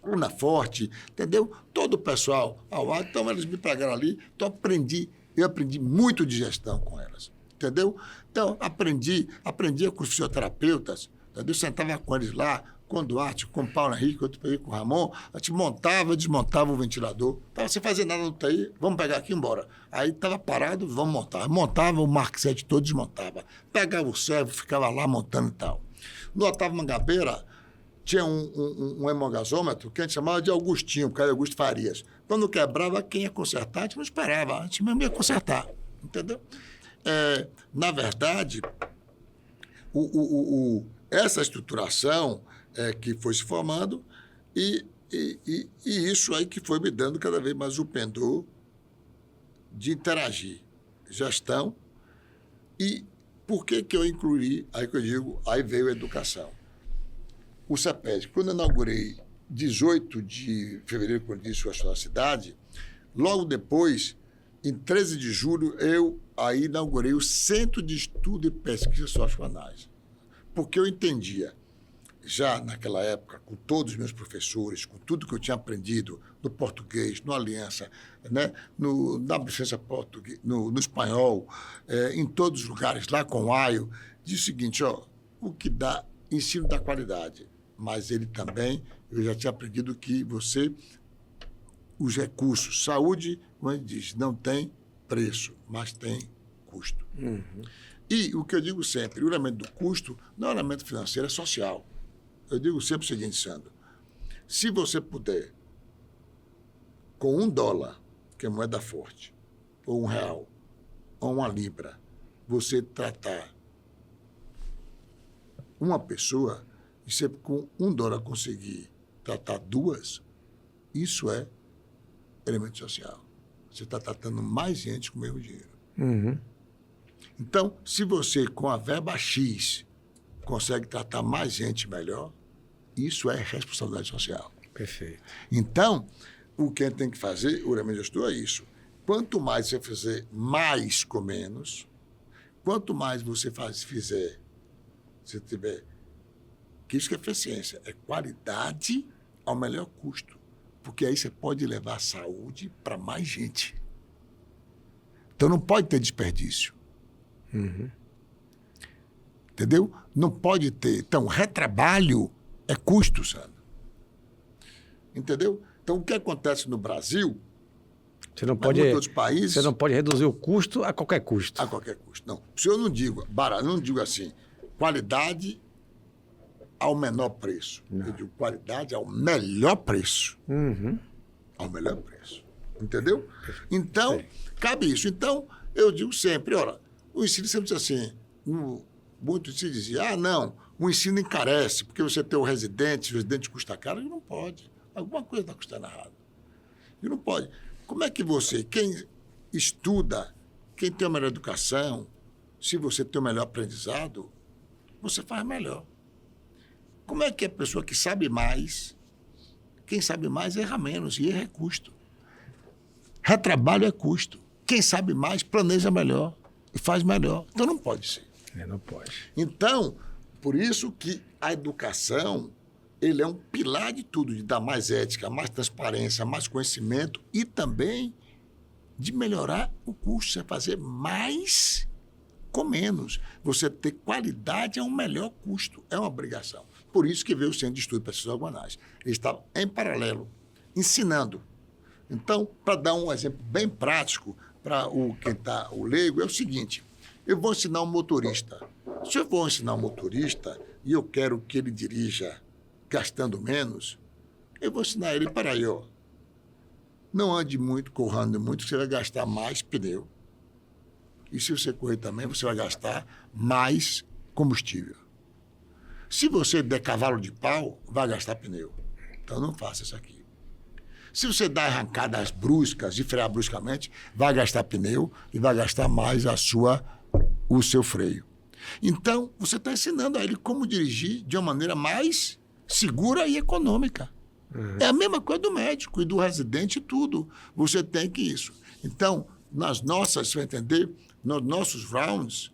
Luna Forte, entendeu? Todo o pessoal ao lado, então elas me pegaram ali, então eu aprendi muito de gestão com elas, entendeu? Então, aprendi com os fisioterapeutas, entendeu? Eu sentava com eles lá, com o Duarte, com o Paulo Henrique, outro peguei com o Ramon, a gente montava, desmontava o ventilador. Estava sem fazer nada no TI, vamos pegar aqui e embora. Aí estava parado, vamos montar. Montava o Mark 7 todo, desmontava. Pegava o servo, ficava lá montando e tal. No Otávio Mangabeira, tinha um hemogazômetro que a gente chamava de Augustinho, por causa de Augusto Farias. Quando quebrava, quem ia consertar, a gente não esperava, a gente mesmo ia consertar, entendeu? Na verdade, essa estruturação que foi se formando e isso aí que foi me dando cada vez mais o pendor de interagir, gestão. E por que eu incluí, aí que eu digo, aí veio a educação. O CEPED, quando eu inaugurei 18 de fevereiro, quando disse a cidade, logo depois, em 13 de julho, eu aí inaugurei o Centro de Estudo e Pesquisa Socioanálise. Porque eu entendia, já naquela época, com todos os meus professores, com tudo que eu tinha aprendido no português, no Aliança, né, na licença português, no espanhol, em todos os lugares, lá com o AIO, diz o seguinte, o que dá ensino da qualidade, mas ele também, eu já tinha aprendido que os recursos, saúde, como ele diz, não tem preço, mas tem custo. Uhum. E o que eu digo sempre, o elemento do custo não é um elemento financeiro, é social. Eu digo sempre o seguinte, Sandro, se você puder, com $1, que é moeda forte, ou R$1, ou uma libra, você tratar uma pessoa, e você com $1 conseguir tratar duas, isso é elemento social. Você está tratando mais gente com o mesmo dinheiro. Uhum. Então, se você, com a verba X, consegue tratar mais gente melhor, isso é responsabilidade social. Perfeito. Então, o que a gente tem que fazer, o elemento gestor, é isso. Quanto mais você fizer mais com menos, quanto mais você fizer, se tiver, que isso que é eficiência, é qualidade ao melhor custo. Porque aí você pode levar a saúde para mais gente. Então, não pode ter desperdício. Uhum. Entendeu? Não pode ter. Então, retrabalho é custo, Sandro. Entendeu? Então, o que acontece no Brasil, em outros países... Você não pode reduzir o custo a qualquer custo. A qualquer custo, não. Se eu não digo, barato, não digo assim, qualidade ao menor preço. Não. Eu digo qualidade ao melhor preço. Uhum. Ao melhor preço. Entendeu? Então, cabe isso. Então, eu digo sempre, olha, o ensino sempre diz assim, muito se dizia, não, o ensino encarece, porque você tem o residente custa caro, e não pode. Alguma coisa está custando errado. E não pode. Como é que você, quem estuda, quem tem a melhor educação, se você tem o melhor aprendizado, você faz melhor. Como é que a pessoa que sabe mais, quem sabe mais erra menos, e erra é custo. Retrabalho é custo. Quem sabe mais planeja melhor e faz melhor. Então não pode ser. Não pode. Então, por isso que a educação, ele é um pilar de tudo, de dar mais ética, mais transparência, mais conhecimento e também de melhorar o custo, você fazer mais com menos. Você ter qualidade a um melhor custo. É uma obrigação. Por isso que veio o Centro de Estudo e Pesquisa Hormonais. Ele está em paralelo, ensinando. Então, para dar um exemplo bem prático para quem está o leigo, é o seguinte, eu vou ensinar um motorista. Se eu vou ensinar um motorista e eu quero que ele dirija gastando menos, eu vou ensinar ele, peraí, não ande muito, correndo muito, você vai gastar mais pneu. E se você correr também, você vai gastar mais combustível. Se você der cavalo de pau, vai gastar pneu. Então não faça isso aqui. Se você dar arrancadas bruscas e frear bruscamente, vai gastar pneu e vai gastar mais o seu freio. Então, você está ensinando a ele como dirigir de uma maneira mais segura e econômica. Uhum. É a mesma coisa do médico e do residente e tudo. Você tem que isso. Então, nas nossas, você vai entender, nos nossos rounds,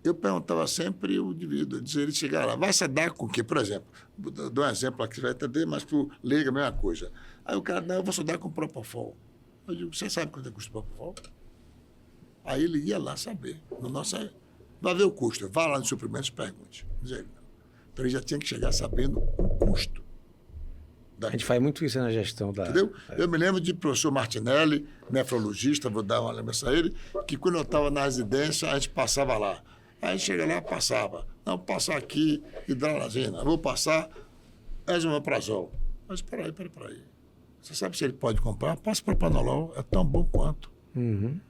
eu perguntava sempre o indivíduo, ele chegar lá, vai se dar com o quê? Por exemplo, dou um exemplo aqui, você vai entender, mas para o leigo é a mesma coisa. Aí o cara, não, eu vou se dar com Propofol. Eu digo, você sabe quanto é custo Propofol? Aí ele ia lá saber. Vai ver o custo, vá lá no suprimentos e pergunte. Diz ele, não. Então ele já tinha que chegar sabendo o custo. A gente faz muito isso na gestão da... Entendeu? Eu me lembro de professor Martinelli, nefrologista, vou dar uma lembrança a ele, que quando eu estava na residência, a gente passava lá. Aí a gente chega lá, passava. Não, passar aqui, hidralazina. Vou passar esomeprazol. Mas peraí. Você sabe se ele pode comprar? Passa propanolol, é tão bom quanto. Uhum.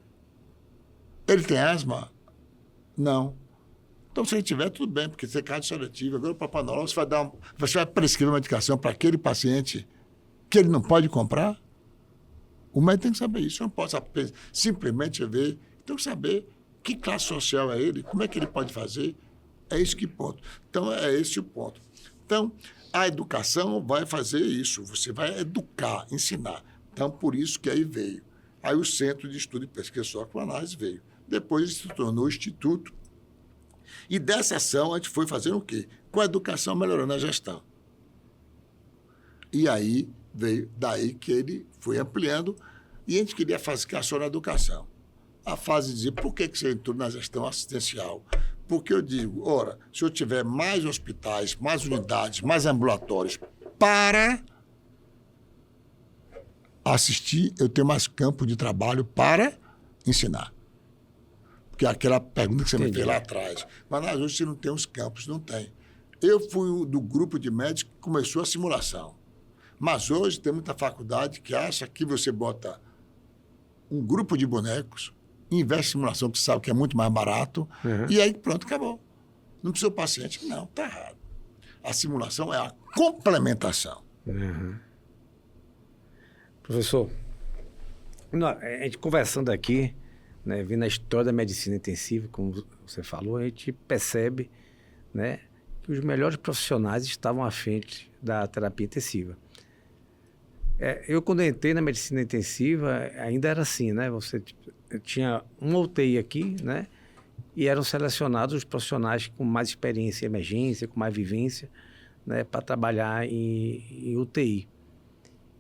Ele tem asma? Não. Então, se ele tiver, tudo bem, porque você é cardio seletivo. Agora, o propanolol, você vai prescrever uma medicação para aquele paciente que ele não pode comprar? O médico tem que saber isso. Eu não posso simplesmente ver. Tem que saber que classe social é ele, como é que ele pode fazer. É esse que ponto. Então, é esse o ponto. Então, a educação vai fazer isso. Você vai educar, ensinar. Então, por isso que aí veio. Aí o Centro de Estudo e Pesquisa Social com Análise veio. Depois se tornou o Instituto. E dessa ação a gente foi fazendo o quê? Com a educação melhorando a gestão. E aí veio daí que ele foi ampliando e a gente queria ficar só na educação. A fase de dizer, por que você entrou na gestão assistencial? Porque eu digo, ora, se eu tiver mais hospitais, mais unidades, mais ambulatórios para assistir, eu tenho mais campo de trabalho para ensinar. Porque é aquela pergunta que você me fez lá atrás. Mas nós hoje você não tem os campos, não tem. Eu fui do grupo de médicos que começou a simulação. Mas hoje tem muita faculdade que acha que você bota um grupo de bonecos, investe em simulação, que sabe que é muito mais barato, e aí pronto, acabou. Não precisa o paciente. Não, está errado. A simulação é a complementação. Uhum. Professor, a gente conversando aqui, né, vendo a história da medicina intensiva, como você falou, a gente percebe, né, que os melhores profissionais estavam à frente da terapia intensiva. Eu, quando entrei na medicina intensiva, ainda era assim, né? Você tinha uma UTI aqui, né? E eram selecionados os profissionais com mais experiência em emergência, com mais vivência, né, para trabalhar em UTI.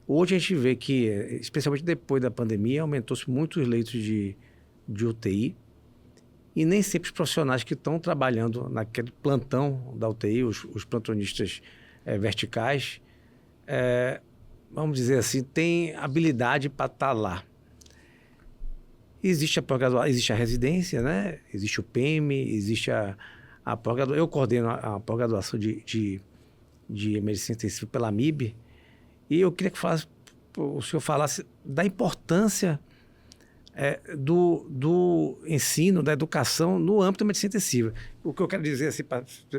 Hoje a gente vê que, especialmente depois da pandemia, aumentou-se muito os leitos de UTI, e nem sempre os profissionais que estão trabalhando naquele plantão da UTI, os plantonistas verticais, vamos dizer assim, têm habilidade para estar lá. Existe a residência, né? Existe o PM, existe a pós-graduação. Eu coordeno a pós-graduação de medicina intensiva pela MIB, e eu queria que o senhor falasse da importância do ensino, da educação no âmbito da medicina intensiva. O que eu quero dizer, assim, para ser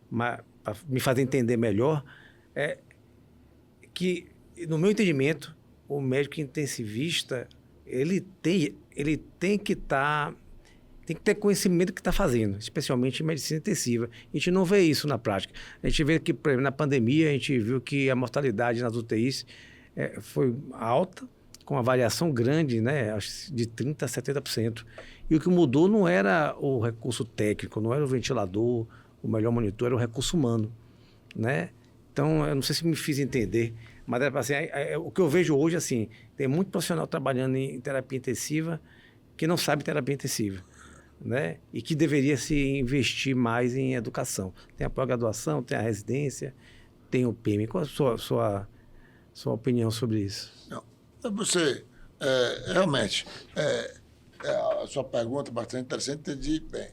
para me fazer entender melhor, é que, no meu entendimento, o médico intensivista, ele tem que ter conhecimento do que está fazendo, especialmente em medicina intensiva. A gente não vê isso na prática. A gente vê que, por exemplo, na pandemia, a gente viu que a mortalidade nas UTIs foi alta, com uma variação grande, né, de 30% a 70%. E o que mudou não era o recurso técnico, não era o ventilador, o melhor monitor, era o recurso humano, né? Então, eu não sei se me fiz entender, mas assim, o que eu vejo hoje, assim, tem muito profissional trabalhando em terapia intensiva que não sabe terapia intensiva, né? E que deveria se investir mais em educação. Tem a pós-graduação, tem a residência, tem o PM. Qual a sua opinião sobre isso? Não. Você, realmente, a sua pergunta é bastante interessante, entendi bem.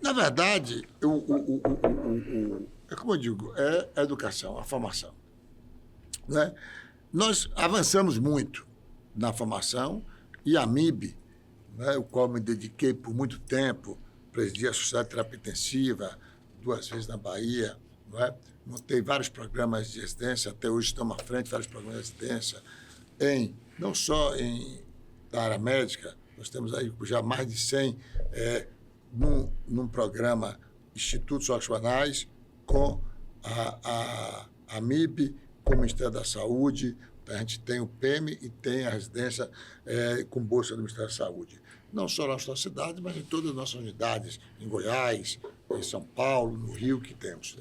Na verdade, como eu digo, é a educação, a formação. Né? Nós avançamos muito na formação e a MIB, né, o qual me dediquei por muito tempo, presidi a Sociedade de Terapia Intensiva 2 vezes na Bahia, não é? Montei vários programas de residência, até hoje estamos à frente, vários programas de residência, não só da área médica, nós temos aí já mais de 100 num programa Institutos Oxbanais, com a MIB, com o Ministério da Saúde. A gente tem o PM e tem a residência com bolsa do Ministério da Saúde. Não só na nossa cidade, mas em todas as nossas unidades, em Goiás, em São Paulo, no Rio, que temos.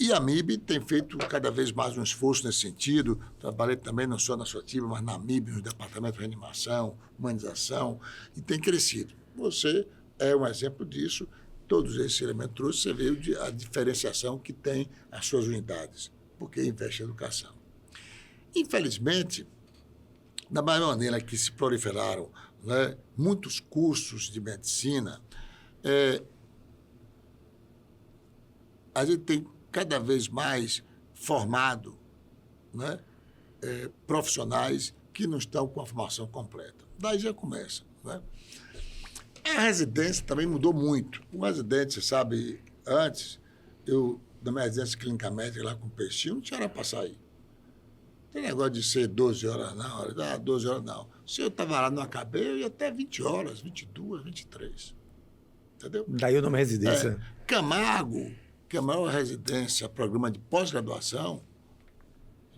E a MIB tem feito cada vez mais um esforço nesse sentido. Trabalhei também não só na Sotiva, mas na MIB, no Departamento de Reanimação, Humanização, e tem crescido. Você é um exemplo disso. todos esses elementos trouxe, você vê a diferenciação que tem as suas unidades, porque investe em educação. Infelizmente, da mesma maneira que se proliferaram, né, muitos cursos de medicina, a gente tem cada vez mais formado, né, profissionais que não estão com a formação completa. Daí já começa. Né? A residência também mudou muito. O residente, você sabe, antes, na minha residência clínica médica lá com o Peixinho, não tinha hora para sair. Tem negócio de ser 12 horas na hora, 12 horas não. Se eu estava lá, não acabei, eu ia até 20 horas, 22, 23. Entendeu? Daí o nome residência. Camargo, que é a maior residência, programa de pós-graduação,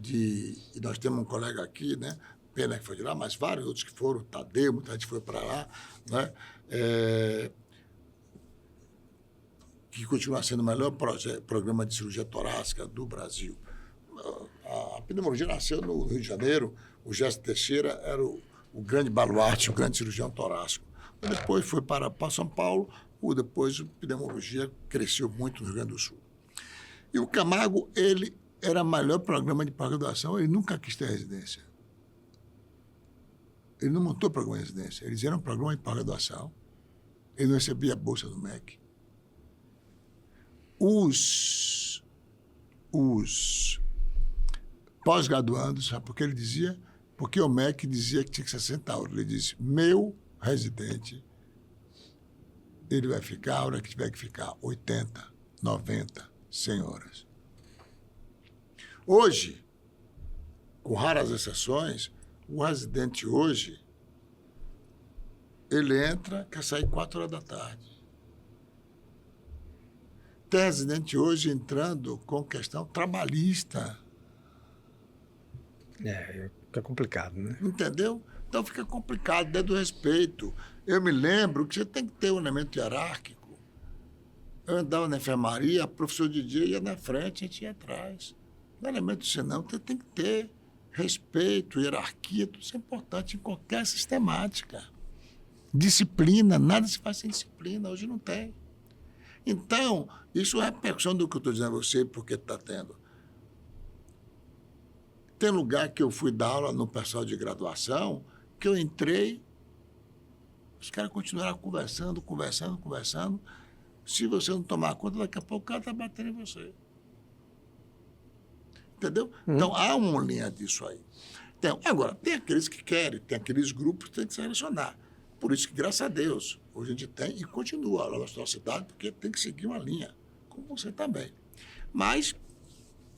e nós temos um colega aqui, né? Pena que foi de lá, mas vários outros que foram, Tadeu, muita gente foi para lá, né? Que continua sendo o melhor programa de cirurgia torácica do Brasil. A pneumologia nasceu no Rio de Janeiro, o Gerson Teixeira era o grande baluarte, o grande cirurgião torácico. Depois foi para São Paulo, depois a pneumologia cresceu muito no Rio Grande do Sul. E o Camargo, ele era o melhor programa de pós-graduação, ele nunca quis ter residência. Ele não montou programa de residência, eles eram um programa de pós-graduação, ele não recebia a bolsa do MEC. Os pós-graduandos, sabe por que ele dizia? Porque o MEC dizia que tinha que ser 60 horas. Ele disse, meu residente, ele vai ficar a hora que tiver que ficar, 80, 90, 100 horas. Hoje, com raras exceções, o residente hoje, ele entra, quer sair 4 horas da tarde. Tem residente hoje entrando com questão trabalhista. Fica complicado, né? Entendeu? Então fica complicado, dentro do respeito. Eu me lembro que você tem que ter um elemento hierárquico. Eu andava na enfermaria, a professora de dia ia na frente, a gente ia atrás. Não é elemento senão, você tem que ter respeito, hierarquia, tudo isso é importante em qualquer sistemática. Disciplina, nada se faz sem disciplina, hoje não tem. Então, isso é repercussão do que eu estou dizendo a você, porque está tendo. Tem lugar que eu fui dar aula no pessoal de graduação, que eu entrei, os caras continuaram conversando. Se você não tomar conta, daqui a pouco o cara está batendo em você. Entendeu? Então, há uma linha disso aí. Então, agora, tem aqueles que querem, tem aqueles grupos que tem que se relacionar. Por isso que, graças a Deus, hoje a gente tem e continua lá na nossa cidade, porque tem que seguir uma linha, como você também. Mas,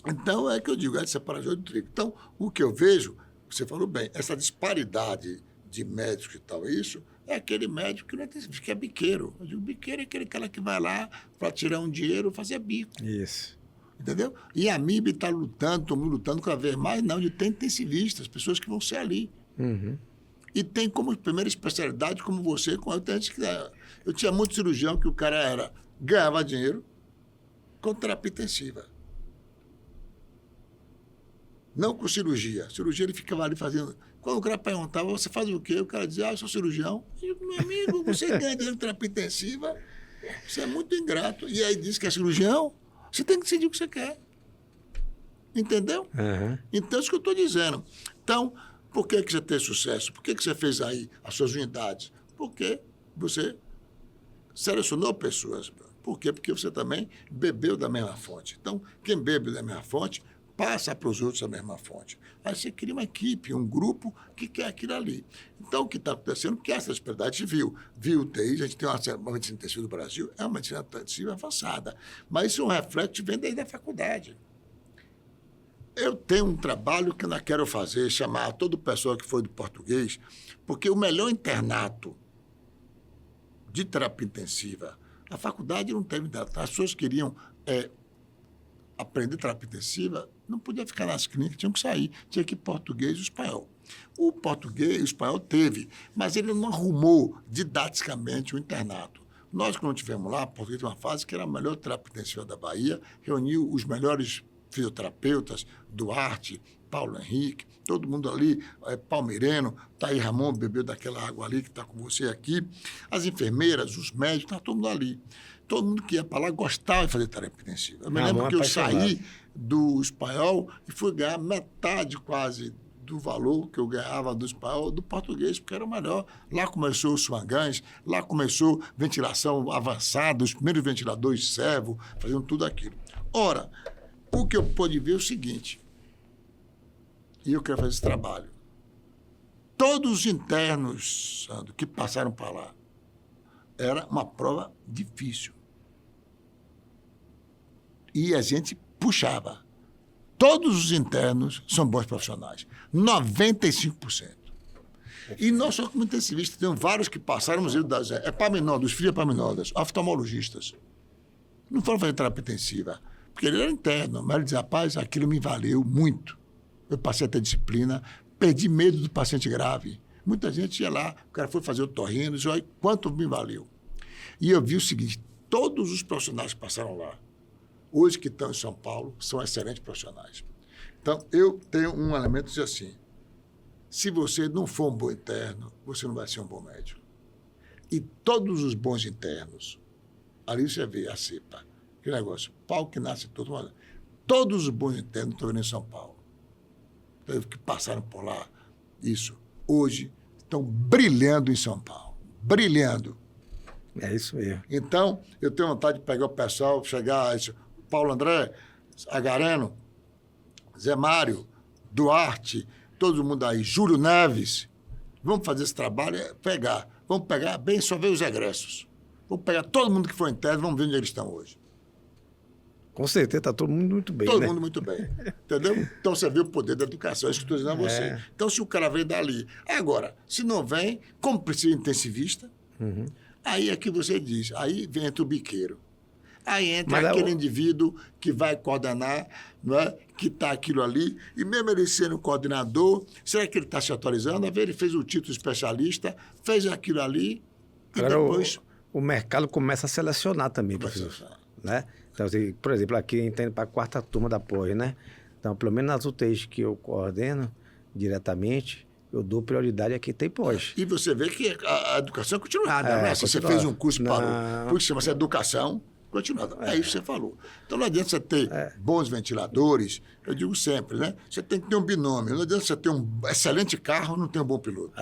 então, é que eu digo, é de separar joio do trigo. Então, o que eu vejo, você falou bem, essa disparidade de médicos e tal, isso, é aquele médico que não é, que é biqueiro. Eu digo, biqueiro é aquele cara que vai lá para tirar um dinheiro e fazer bico. Isso. Entendeu? E a MIB está lutando, estamos lutando cada vez mais, não, de ter intensivistas, pessoas que vão ser ali. Uhum. E tem como primeira especialidade, como você, eu tinha muito cirurgião que o cara ganhava dinheiro com terapia intensiva. Não com cirurgia. Cirurgia ele ficava ali fazendo. Quando o cara perguntava, você faz o quê? O cara dizia, eu sou cirurgião. E eu, meu amigo, você ganha dinheiro com terapia intensiva, você é muito ingrato. E aí diz que é cirurgião, você tem que decidir o que você quer. Entendeu? Uhum. Então, é isso que eu estou dizendo. Então, por que você tem sucesso? Por que você fez aí as suas unidades? Porque você selecionou pessoas. Por quê? Porque você também bebeu da mesma fonte. Então, quem bebe da mesma fonte, passa para os outros a mesma fonte. Aí você cria uma equipe, um grupo que quer aquilo ali. Então, o que está acontecendo? Porque essa especialidade viu UTI, a gente tem uma medicina intensiva do Brasil, é uma medicina intensiva avançada. Mas isso é um reflexo que vem desde a faculdade. Eu tenho um trabalho que eu não quero fazer, chamar todo o pessoal que foi do português, porque o melhor internato de terapia intensiva, a faculdade não teve internato. As pessoas queriam aprender terapia intensiva, não podia ficar nas clínicas, tinham que sair, tinha que ir português e espanhol. O português e o espanhol teve, mas ele não arrumou didaticamente o internato. Nós, quando estivemos lá, português teve uma fase que era a melhor terapia intensiva da Bahia, reuniu os melhores fisioterapeutas, Duarte, Paulo Henrique, todo mundo ali, Palmeireno, tá aí Ramon, bebeu daquela água ali que está com você aqui, as enfermeiras, os médicos, está todo mundo ali. Todo mundo que ia para lá gostava de fazer terapia intensiva. Eu me lembro que eu saí do espanhol e fui ganhar metade quase do valor que eu ganhava do espanhol do português, porque era o melhor. Lá começou os swangans, lá começou ventilação avançada, os primeiros ventiladores servo, fazendo tudo aquilo. Ora, o que eu pude ver é o seguinte, e eu quero fazer esse trabalho. Todos os internos, Sandro, que passaram para lá, era uma prova difícil. E a gente puxava. Todos os internos são bons profissionais. 95%. E nós, só como intensivistas, temos vários que passaram no Museu das Epaminondas, os filhos Epaminondas, oftalmologistas. Não foram fazer terapia intensiva, porque ele era interno, mas ele dizia, rapaz, aquilo me valeu muito. Eu passei a ter disciplina, perdi medo do paciente grave. Muita gente ia lá, o cara foi fazer o torrino, disse, olha, quanto me valeu. E eu vi o seguinte, todos os profissionais que passaram lá, hoje que estão em São Paulo, são excelentes profissionais. Então, eu tenho um elemento que diz assim, se você não for um bom interno, você não vai ser um bom médico. E todos os bons internos, ali você vê a cepa, que negócio, pau que nasce todo mundo. Todos os bons internos estão vindo em São Paulo. Que passaram por lá, isso, hoje, estão brilhando em São Paulo. Brilhando. É isso mesmo. Então, eu tenho vontade de pegar o pessoal, chegar, Paulo André, Agareno, Zé Mário, Duarte, todo mundo aí, Júlio Neves, vamos fazer esse trabalho, vamos pegar bem, só ver os egressos. Vamos pegar todo mundo que foi interno, vamos ver onde eles estão hoje. Com certeza, está todo mundo muito bem, Todo mundo muito bem, entendeu? Então, você vê o poder da educação, é isso que eu estou dizendo a você. É. Então, se o cara vem dali... Agora, se não vem, como precisa de intensivista, aí é que você diz, aí entra o biqueiro. Aí entra aquele indivíduo que vai coordenar, não é? Que está aquilo ali, e mesmo ele sendo coordenador, será que ele está se atualizando? Ele fez o título especialista, fez aquilo ali, e agora depois... O mercado começa a selecionar também, professor. Né? Então, assim, por exemplo, aqui a gente está indo para a 4ª turma da pós, né? Então, pelo menos nas UTIs que eu coordeno diretamente, eu dou prioridade a quem tem pós. E você vê que a educação é continuada, né? Se você fez um curso para o que chama-se educação, continuada. É isso que você falou. Então, não adianta você ter bons ventiladores, eu digo sempre, né? Você tem que ter um binômio. Não adianta você ter um excelente carro e não ter um bom piloto.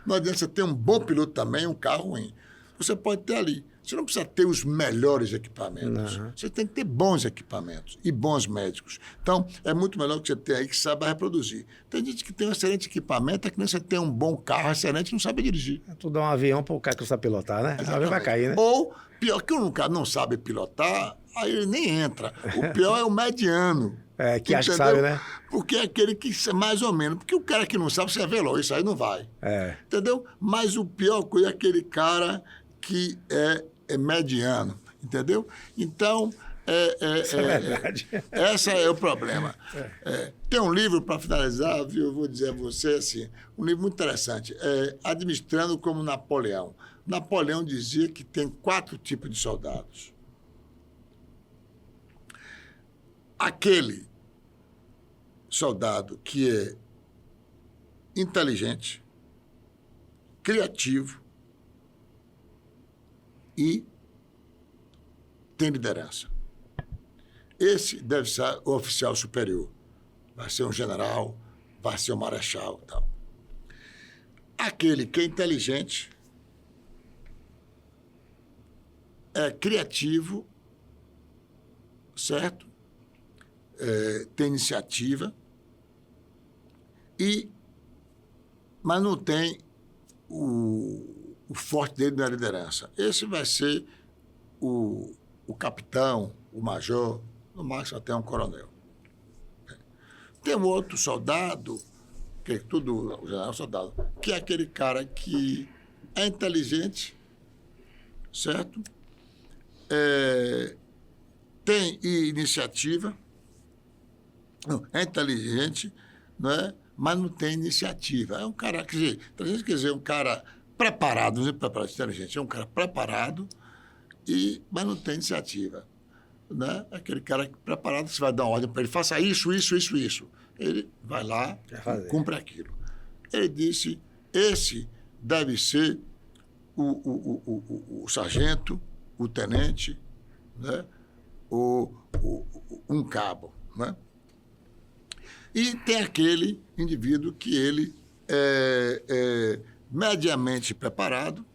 Não adianta você ter um bom piloto também e um carro ruim. Você pode ter ali. Você não precisa ter os melhores equipamentos. Você tem que ter bons equipamentos e bons médicos. Então, é muito melhor que você tenha aí que saiba reproduzir. Tem gente que tem um excelente equipamento, é que nem você tem um bom carro excelente e não sabe dirigir. Tu dá um avião para o cara que não sabe pilotar, né? O avião vai cair, né? Ou, pior que o cara não sabe pilotar, aí ele nem entra. O pior é o mediano. Que acha que sabe, né? Porque é aquele que mais ou menos. Porque o cara que não sabe, você é veloz, isso aí não vai. Entendeu? Mas o pior coisa é aquele cara que é mediano, entendeu? Então, Isso é verdade. Esse é o problema. Tem um livro, para finalizar, viu, eu vou dizer a você assim, um livro muito interessante, Administrando como Napoleão. Napoleão dizia que tem 4 tipos de soldados. Aquele soldado que é inteligente, criativo, e tem liderança. Esse deve ser o oficial superior. Vai ser um general, vai ser um marechal e tal. Aquele que é inteligente, é criativo, certo? Tem iniciativa, mas não tem o forte dele na liderança. Esse vai ser o capitão, o major, no máximo até um coronel. Tem um outro soldado, que é tudo general soldado, que é aquele cara que é inteligente, certo? Tem iniciativa, é inteligente, né? Mas não tem iniciativa. É um cara, quer dizer, um cara preparado, não é preparado, inteligente, é um cara preparado, mas não tem iniciativa. né? Aquele cara preparado, você vai dar uma ordem para ele, faça isso, isso, isso, isso. Ele vai lá e cumpre aquilo. Ele disse, esse deve ser o sargento, o tenente, né? Um cabo, né? E tem aquele indivíduo que ele é mediamente preparado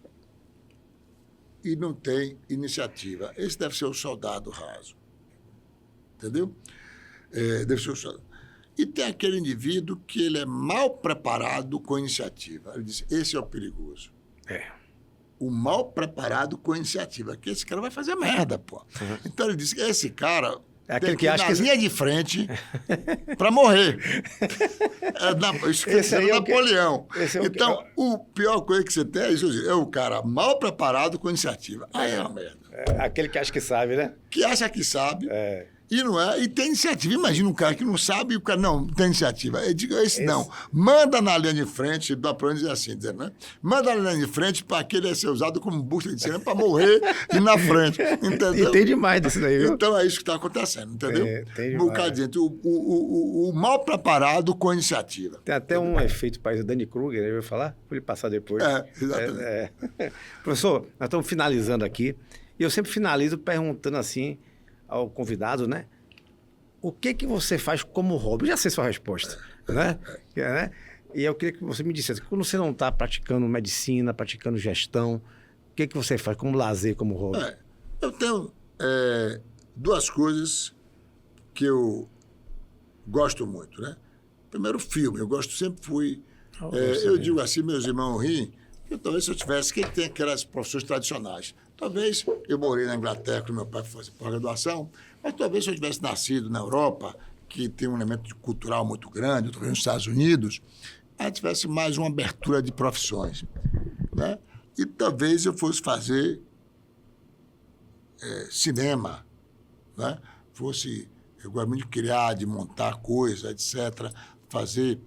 e não tem iniciativa. Esse deve ser o soldado raso. Entendeu? Deve ser o soldado. E tem aquele indivíduo que ele é mal preparado com iniciativa. Ele diz, esse é o perigoso. O mal preparado com iniciativa. Que esse cara vai fazer merda, pô. Uhum. Então ele disse, esse cara aquele que acha na linha de frente para morrer. Isso quer dizer Napoleão. Então, o pior coisa que você tem é isso. É o cara mal preparado com iniciativa. Aí é uma merda. Aquele que acha que sabe, né? Que acha que sabe. E não é, e tem iniciativa. Imagina um cara que não sabe e o cara não tem iniciativa. Eu digo, esse não. Manda na linha de frente, dá para dizer assim, dizendo, né? Manda na linha de frente para que ele ser usado como busta de cena para morrer e na frente. Entendeu? E tem demais disso daí, viu? Então é isso que está acontecendo, entendeu? Tem demais. Um bocado de gente, o mal preparado com iniciativa. Tem até um efeito país, o Danny Kruger, ele vai falar? Vou lhe passar depois. Exatamente. Professor, nós estamos finalizando aqui, e eu sempre finalizo perguntando assim ao convidado, né? O que você faz como hobby? Eu já sei sua resposta, né? E eu queria que você me dissesse, quando você não está praticando medicina, praticando gestão, o que você faz como lazer, como hobby? Eu tenho duas coisas que eu gosto muito, né? Primeiro, filme. Eu sempre fui... eu digo assim, meus irmãos riem, que talvez se eu tivesse... Quem tem aquelas profissões tradicionais? Talvez eu morei na Inglaterra com meu pai para fazer pós-graduação, mas talvez se eu tivesse nascido na Europa, que tem um elemento cultural muito grande, talvez nos Estados Unidos, aí tivesse mais uma abertura de profissões, né? E talvez eu fosse fazer cinema, né? Eu gosto muito de criar, de montar coisa, etc., fazer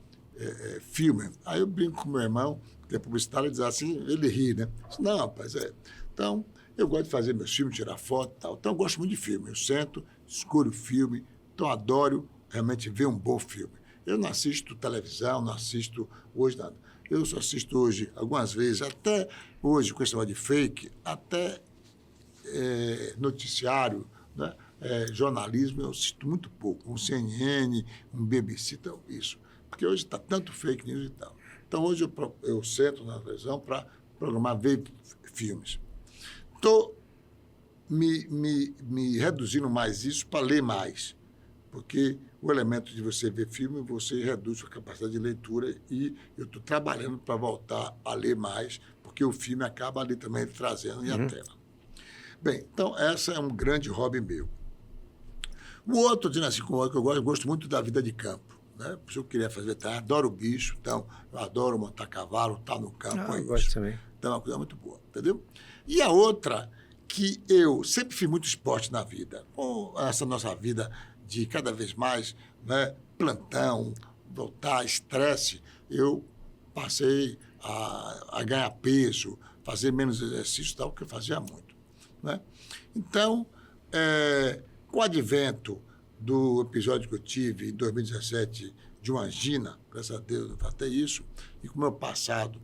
filme. Aí eu brinco com meu irmão, que é publicitário, e diz assim, ele ri, né? Não, rapaz, Então, eu gosto de fazer meus filmes, tirar foto e tal. Então, eu gosto muito de filme. Eu sento, escolho filme. Então, adoro realmente ver um bom filme. Eu não assisto televisão, não assisto hoje nada. Eu só assisto hoje, algumas vezes, até hoje, com esse negócio de fake, até noticiário, né? Jornalismo, eu assisto muito pouco. Um CNN, um BBC, então, isso. Porque hoje está tanto fake news e tal. Então, hoje eu sento na televisão para programar, ver filmes. Estou me reduzindo mais isso para ler mais, porque o elemento de você ver filme, você reduz sua capacidade de leitura e eu estou trabalhando para voltar a ler mais, porque o filme acaba ali também trazendo em a tela. Bem, então, essa é um grande hobby meu. O outro, dizendo assim, como que eu gosto muito da vida de campo. Né? Se eu queria fazer, adoro bicho, então, eu adoro montar cavalo, estar no campo. Eu gosto também. Então, é uma coisa muito boa, entendeu? E a outra, que eu sempre fiz muito esporte na vida. Com essa nossa vida de cada vez mais, né, plantão, voltar, estresse, eu passei a ganhar peso, fazer menos exercício, tal, que eu fazia muito. Né? Então, com o advento do episódio que eu tive em 2017 de uma angina, graças a Deus eu tratei isso, e com o meu passado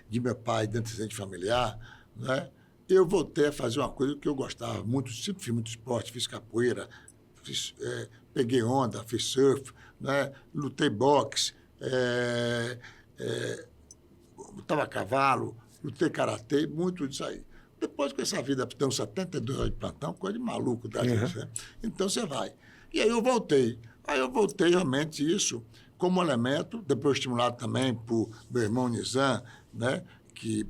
de meu pai, de antecedente familiar, né, eu voltei a fazer uma coisa que eu gostava muito, sempre fiz muito esporte, fiz capoeira, peguei onda, fiz surf, né, lutei boxe, lutava a cavalo, lutei karatê, muito disso aí. Depois com essa vida, tem uns 72 anos de plantão, coisa de maluco da gente, né? Então você vai. E aí eu voltei. Aí eu voltei realmente isso como elemento, depois estimulado também por meu irmão Nizam, né, que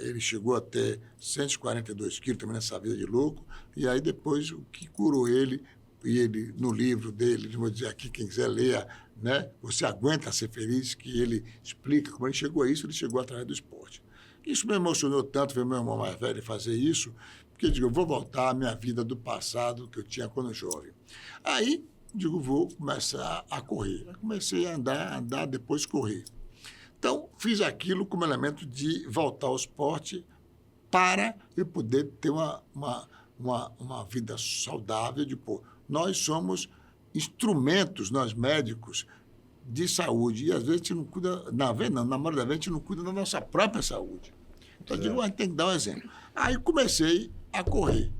ele chegou a ter 142 quilos também nessa vida de louco, e aí depois o que curou ele, e ele no livro dele, vou dizer aqui, quem quiser ler, né, Você Aguenta Ser Feliz, que ele explica como ele chegou a isso, ele chegou através do esporte. Isso me emocionou tanto ver meu irmão mais velho fazer isso, porque eu digo, eu vou voltar à minha vida do passado que eu tinha quando jovem. Aí, digo, vou começar a correr. Eu comecei a andar, depois correr. Então, fiz aquilo como elemento de voltar ao esporte para eu poder ter uma vida saudável. Nós somos instrumentos, nós médicos, de saúde. E às vezes a gente não cuida, na maioria das vezes a gente não cuida da nossa própria saúde. Então, eu digo, a gente tem que dar um exemplo. Aí comecei a correr.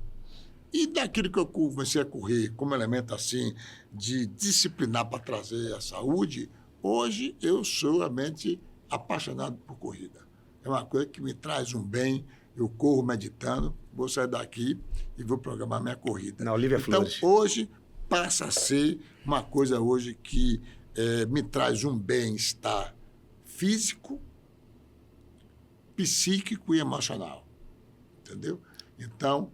E daquilo que eu comecei a correr como elemento assim de disciplinar para trazer a saúde, hoje eu sou realmente apaixonado por corrida. É uma coisa que me traz um bem. Eu corro meditando, vou sair daqui e vou programar minha corrida. Na Olívia então, Flores. hoje passa a ser uma coisa hoje que me traz um bem-estar físico, psíquico e emocional. Entendeu? Então,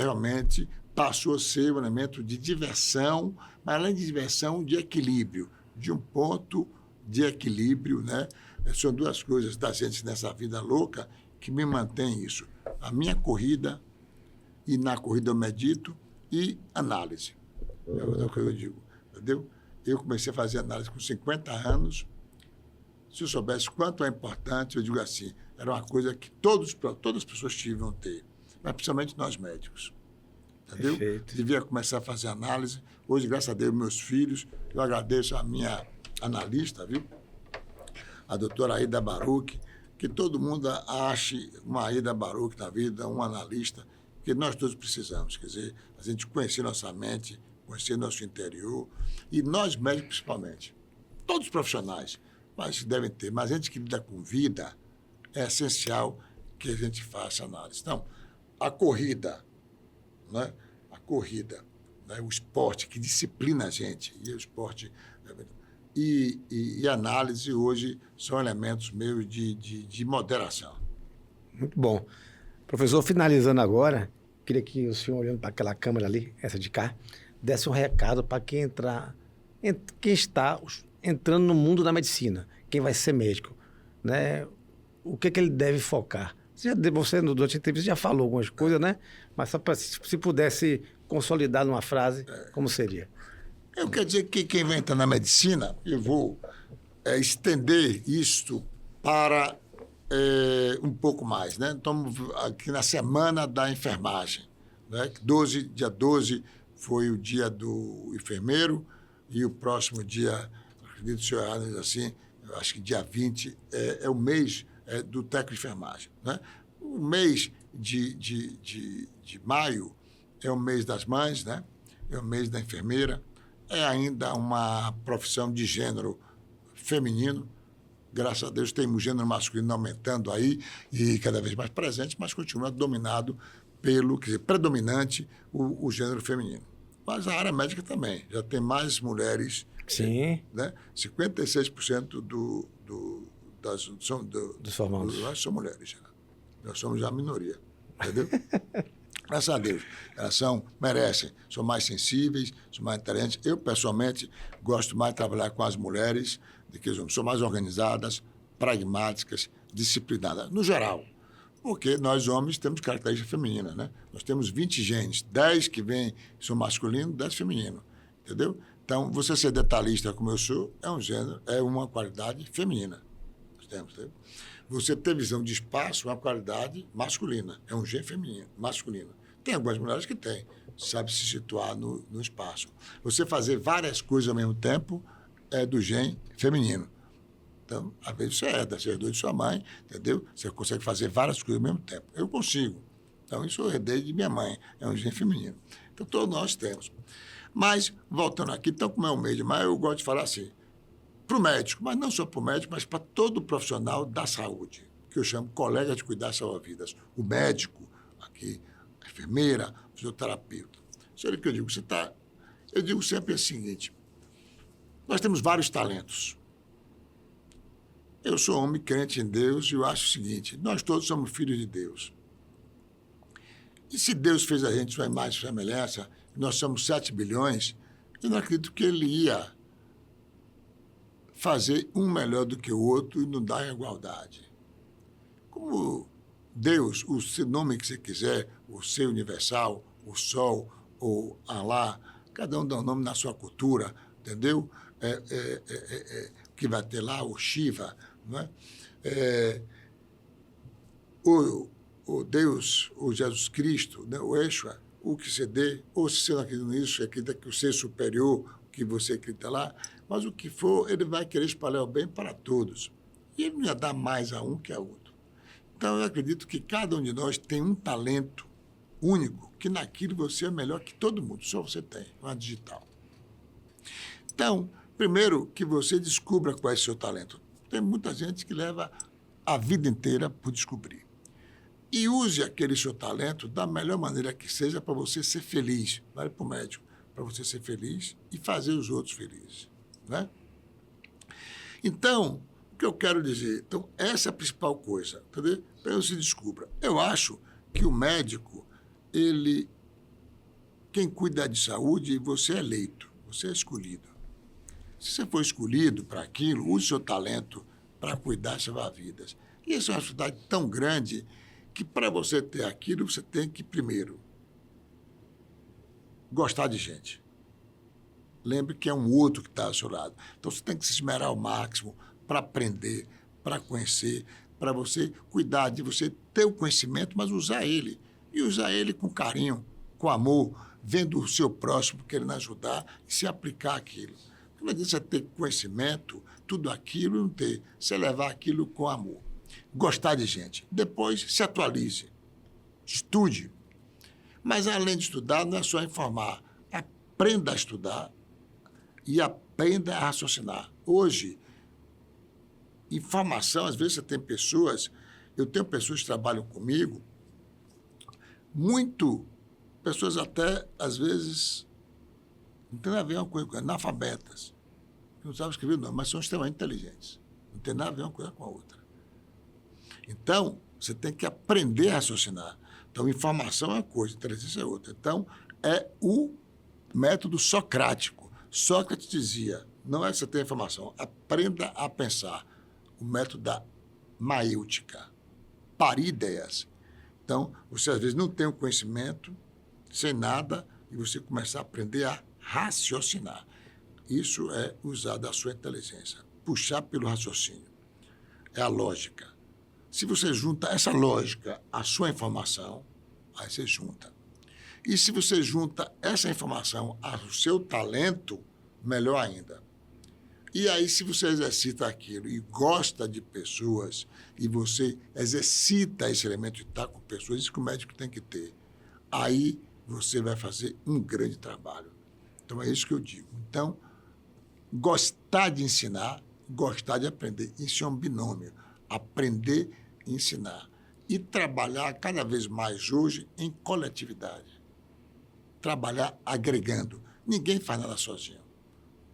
realmente passou a ser um elemento de diversão, mas além de diversão, de equilíbrio, de um ponto de equilíbrio, né? São duas coisas da gente nessa vida louca que me mantém isso. A minha corrida, e na corrida eu medito, e análise. É o que eu digo, entendeu? Eu comecei a fazer análise com 50 anos. Se eu soubesse quanto é importante, eu digo assim, era uma coisa que todas as pessoas deviam ter, mas principalmente nós médicos. Entendeu? Perfeito. Devia começar a fazer análise. Hoje, graças a Deus, meus filhos, eu agradeço a minha analista, viu? A doutora Aida Baruch, que todo mundo ache uma Aida Baruch na vida, um analista, que nós todos precisamos. Quer dizer, a gente conhecer nossa mente, conhecer nosso interior, e nós médicos principalmente. Todos os profissionais, mas devem ter. Mas a gente que lida com vida, é essencial que a gente faça análise. Então, a corrida, né? A corrida, né? O esporte que disciplina a gente, e o esporte... E análise hoje são elementos meio de moderação. Muito bom. Professor, finalizando agora, queria que o senhor, olhando para aquela câmera ali, essa de cá, desse um recado para quem está entrando no mundo da medicina, quem vai ser médico, né? O que ele deve focar? Você, durante a entrevista, já falou algumas coisas, né? Mas só para se pudesse consolidar numa frase, como seria? Eu quero dizer que quem vai entrar na medicina, eu vou estender isto para um pouco mais, né? Estamos aqui na semana da enfermagem, né? Dia 12 foi o dia do enfermeiro e o próximo dia, acredito, senhor assim, eu acho que dia 20 é o mês do técnico de enfermagem, né? O mês de maio é o mês das mães, né? É o mês da enfermeira. É ainda uma profissão de gênero feminino. Graças a Deus, tem o gênero masculino aumentando aí e cada vez mais presente, mas continua dominado predominante o gênero feminino. Mas a área médica também. Já tem mais mulheres. Sim. Né? 56% dos formandos são mulheres. Já. Nós somos já a minoria. Entendeu? Graças a Deus, elas merecem, são mais sensíveis, são mais inteligentes. Eu, pessoalmente, gosto mais de trabalhar com as mulheres do que os homens. São mais organizadas, pragmáticas, disciplinadas, no geral. Porque nós, homens, temos característica feminina, né? Nós temos 20 genes, 10 que são masculinos, 10 femininos, entendeu? Então, você ser detalhista como eu sou, é um gênero, é uma qualidade feminina. Nós temos, entendeu? Você ter visão de espaço é uma qualidade masculina, é um gene feminino, masculino. Tem algumas mulheres que têm, sabe se situar no espaço. Você fazer várias coisas ao mesmo tempo é do gene feminino. Então, às vezes você herda, você herdou de sua mãe, entendeu? Você consegue fazer várias coisas ao mesmo tempo. Eu consigo. Então, isso eu herdei de minha mãe, é um gene feminino. Então, todos nós temos. Mas, voltando aqui, então, como é o mês de maio, eu gosto de falar assim, para o médico, mas não só para o médico, mas para todo profissional da saúde, que eu chamo colega de cuidar das suas vidas. O médico, aqui, a enfermeira, o fisioterapeuta. Sabe o que eu digo? Eu digo sempre o seguinte, nós temos vários talentos. Eu sou homem crente em Deus e eu acho o seguinte, nós todos somos filhos de Deus. E se Deus fez a gente sua imagem e sua semelhança, nós somos 7 bilhões, eu não acredito que ele ia fazer um melhor do que o outro e não dar igualdade. Como Deus, o seu nome que você quiser, o ser universal, o sol, ou Alá, cada um dá um nome na sua cultura, entendeu? Que vai ter lá o Shiva, não é? o Deus, o Jesus Cristo, né? O Yeshua, o que você dê, ou se você não acredita nisso, acredita que o ser superior, que você acredita lá, mas o que for, ele vai querer espalhar o bem para todos. E ele não ia dar mais a um que a outro. Então, eu acredito que cada um de nós tem um talento único, que naquilo você é melhor que todo mundo, só você tem, uma digital. Então, primeiro que você descubra qual é o seu talento. Tem muita gente que leva a vida inteira por descobrir. E use aquele seu talento da melhor maneira que seja para você ser feliz. Vai para o médico, para você ser feliz e fazer os outros felizes. Né? Então, o que eu quero dizer? Então, essa é a principal coisa, entendeu? Para você descubra. Eu acho que o médico, quem cuida de saúde, você é eleito, você é escolhido. Se você for escolhido para aquilo, use o seu talento para cuidar e salvar vidas. E essa é uma dificuldade tão grande que, para você ter aquilo, você tem que, primeiro, gostar de gente. Lembre que é um outro que está ao seu lado. Então, você tem que se esmerar ao máximo para aprender, para conhecer, para você cuidar de você ter o conhecimento, mas usar ele. E usar ele com carinho, com amor, vendo o seu próximo, querendo ajudar e se aplicar aquilo. Não adianta você ter conhecimento, tudo aquilo, não ter. Você levar aquilo com amor. Gostar de gente. Depois, se atualize. Estude. Mas, além de estudar, não é só informar. Aprenda a estudar e aprenda a raciocinar. Hoje, informação, às vezes você tem pessoas... Eu tenho pessoas que trabalham comigo, pessoas até, às vezes... Não tem nada a ver uma coisa com analfabetas. Não sabem escrever, não, mas são extremamente inteligentes. Não tem nada a ver uma coisa com a outra. Então, você tem que aprender a raciocinar. Então, informação é uma coisa, inteligência é outra. Então, é o método socrático. Sócrates dizia, não é que você tenha informação, aprenda a pensar. O método da maêutica. Parir ideias. Então, você às vezes não tem o conhecimento, sem nada, e você começar a aprender a raciocinar. Isso é usar da sua inteligência. Puxar pelo raciocínio. É a lógica. Se você junta essa lógica à sua informação, aí você junta. E se você junta essa informação ao seu talento, melhor ainda. E aí, se você exercita aquilo e gosta de pessoas, e você exercita esse elemento de estar com pessoas, isso que o médico tem que ter, aí você vai fazer um grande trabalho. Então, é isso que eu digo. Então, gostar de ensinar, gostar de aprender. Isso é um binômio. Aprender e ensinar. E trabalhar cada vez mais hoje em coletividade. Trabalhar agregando. Ninguém faz nada sozinho.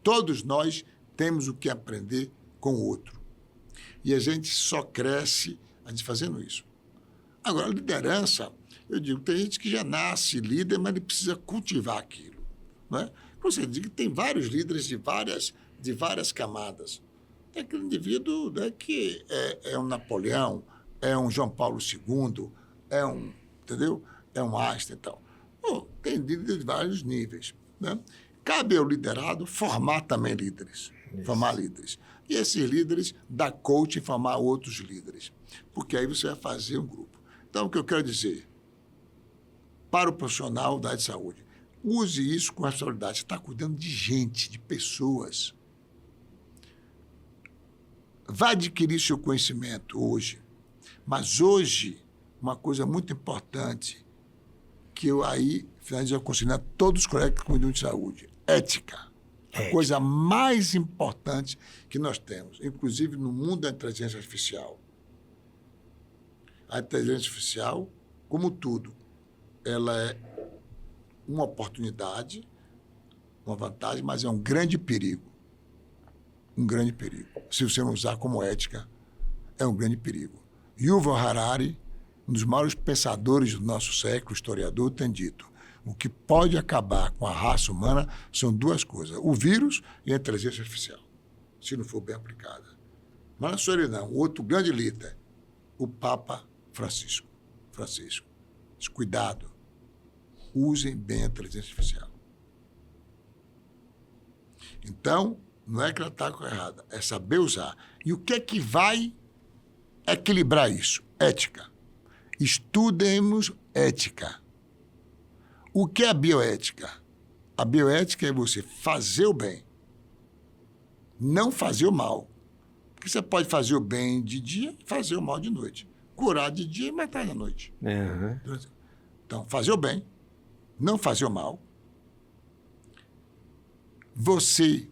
Todos nós temos o que aprender com o outro. E a gente só cresce a gente fazendo isso. Agora, a liderança, eu digo, tem gente que já nasce líder, mas ele precisa cultivar aquilo. Né? Você diz que tem vários líderes de várias camadas. Tem aquele indivíduo, né, que é um Napoleão, é um João Paulo II, entendeu? É um Einstein e tal. Tem líderes de vários níveis. Né? Cabe ao liderado formar também líderes. Isso. Formar líderes. E esses líderes dar coaching e formar outros líderes. Porque aí você vai fazer um grupo. Então, o que eu quero dizer, para o profissional da área de saúde, use isso com responsabilidade. Você está cuidando de gente, de pessoas. Vai adquirir seu conhecimento hoje. Mas hoje, uma coisa muito importante, que eu aí, finalizo aconselhando a todos os colegas que cuidam de saúde, ética. A coisa mais importante que nós temos, inclusive no mundo da inteligência artificial. A inteligência artificial, como tudo, ela é uma oportunidade, uma vantagem, mas é um grande perigo. Um grande perigo. Se você não usar como ética, é um grande perigo. Yuval Harari, um dos maiores pensadores do nosso século, historiador, tem dito: o que pode acabar com a raça humana são duas coisas, o vírus e a inteligência artificial, se não for bem aplicada. Mas não é só ele não, o outro grande líder, o Papa Francisco. Cuidado, usem bem a inteligência artificial. Então, não é que ela está errada, é saber usar. E o que é que vai equilibrar isso? Ética. Estudemos ética. O que é a bioética? A bioética é você fazer o bem, não fazer o mal. Porque você pode fazer o bem de dia e fazer o mal de noite. Curar de dia e matar de noite. Uhum. Então, fazer o bem, não fazer o mal. Você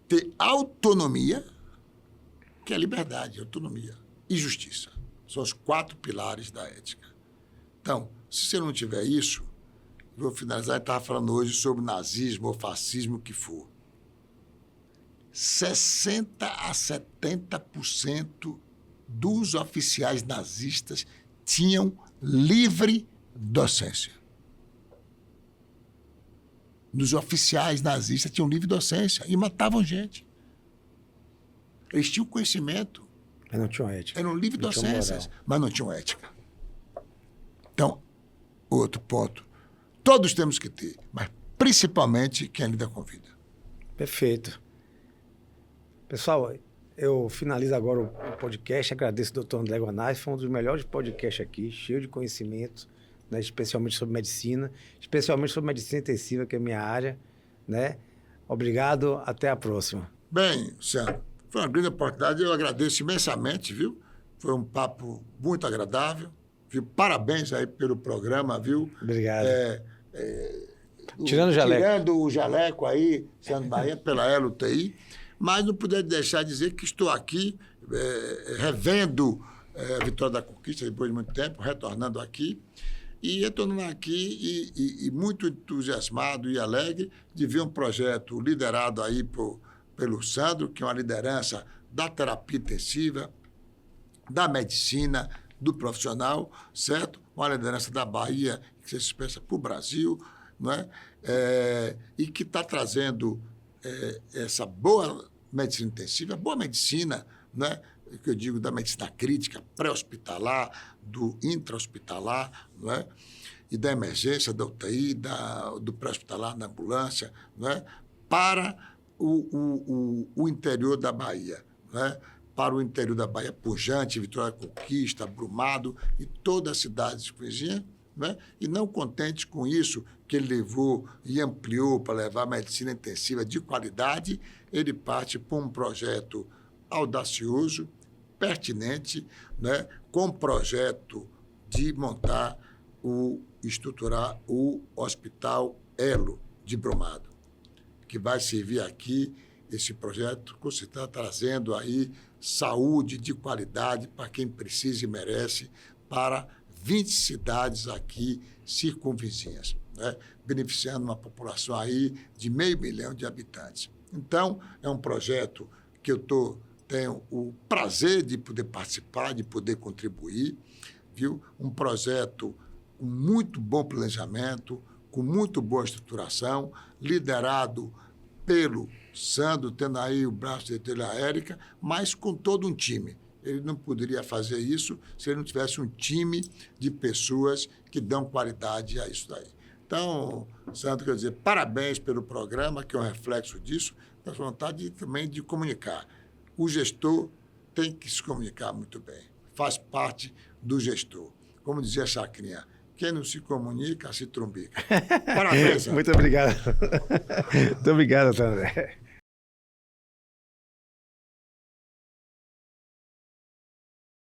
ter autonomia, que é liberdade, autonomia e justiça. São os 4 pilares da ética. Então, se você não tiver isso, vou finalizar, eu estava falando hoje sobre nazismo ou fascismo, o que for. 60% a 70% dos oficiais nazistas tinham livre docência. Dos oficiais nazistas tinham livre docência e matavam gente. Eles tinham conhecimento. Mas não tinham ética. Eram livre docências, mas não tinham ética. Então, outro ponto. Todos temos que ter, mas principalmente quem lida com vida. Perfeito. Pessoal, eu finalizo agora o podcast. Agradeço ao Dr. André Guanais. Foi um dos melhores podcasts aqui, cheio de conhecimento, né? Especialmente sobre medicina, especialmente sobre medicina intensiva, que é a minha área, né? Obrigado, até a próxima. Bem, Sandro, foi uma grande oportunidade. Eu agradeço imensamente, viu? Foi um papo muito agradável. Viu? Parabéns aí pelo programa, viu? Obrigado. Tirando o jaleco aí, Sandro Bahia, pela LUTI. Mas não puder deixar de dizer que estou aqui revendo a Vitória da Conquista depois de muito tempo, retornando aqui. E retornando aqui e muito entusiasmado e alegre de ver um projeto liderado aí pelo Sandro, que é uma liderança da terapia intensiva, da medicina, do profissional, certo? Uma liderança da Bahia, que se expressa para o Brasil, não é? E que está trazendo essa boa medicina intensiva, boa medicina, né? Que eu digo da medicina crítica, pré-hospitalar, do intra-hospitalar, não é? E da emergência, da UTI, do pré-hospitalar, da ambulância, não é? Para o interior da Bahia, não é? Para o interior da Bahia, Pujante, Vitória da Conquista, Brumado e todas as cidades vizinhas, né? E não contente com isso, que ele levou e ampliou para levar a medicina intensiva de qualidade, ele parte para um projeto audacioso, pertinente, né? Com projeto de estruturar o Hospital Elo de Brumado, que vai servir aqui, esse projeto, que você está trazendo aí saúde de qualidade para quem precisa e merece, para 20 cidades aqui circunvizinhas, né? Beneficiando uma população aí de 500 mil de habitantes. Então, é um projeto que eu tenho o prazer de poder participar, de poder contribuir, viu? Um projeto com muito bom planejamento, com muito boa estruturação, liderado pelo Sandro, tendo aí o braço de da Érica, mas com todo um time. Ele não poderia fazer isso se ele não tivesse um time de pessoas que dão qualidade a isso daí. Então, Sandro, quer dizer, parabéns pelo programa, que é um reflexo disso, da vontade também de comunicar. O gestor tem que se comunicar muito bem, faz parte do gestor. Como dizia a Chacrinha, quem não se comunica, se trumbica. Parabéns, Sandro. Muito obrigado. Muito obrigado, André.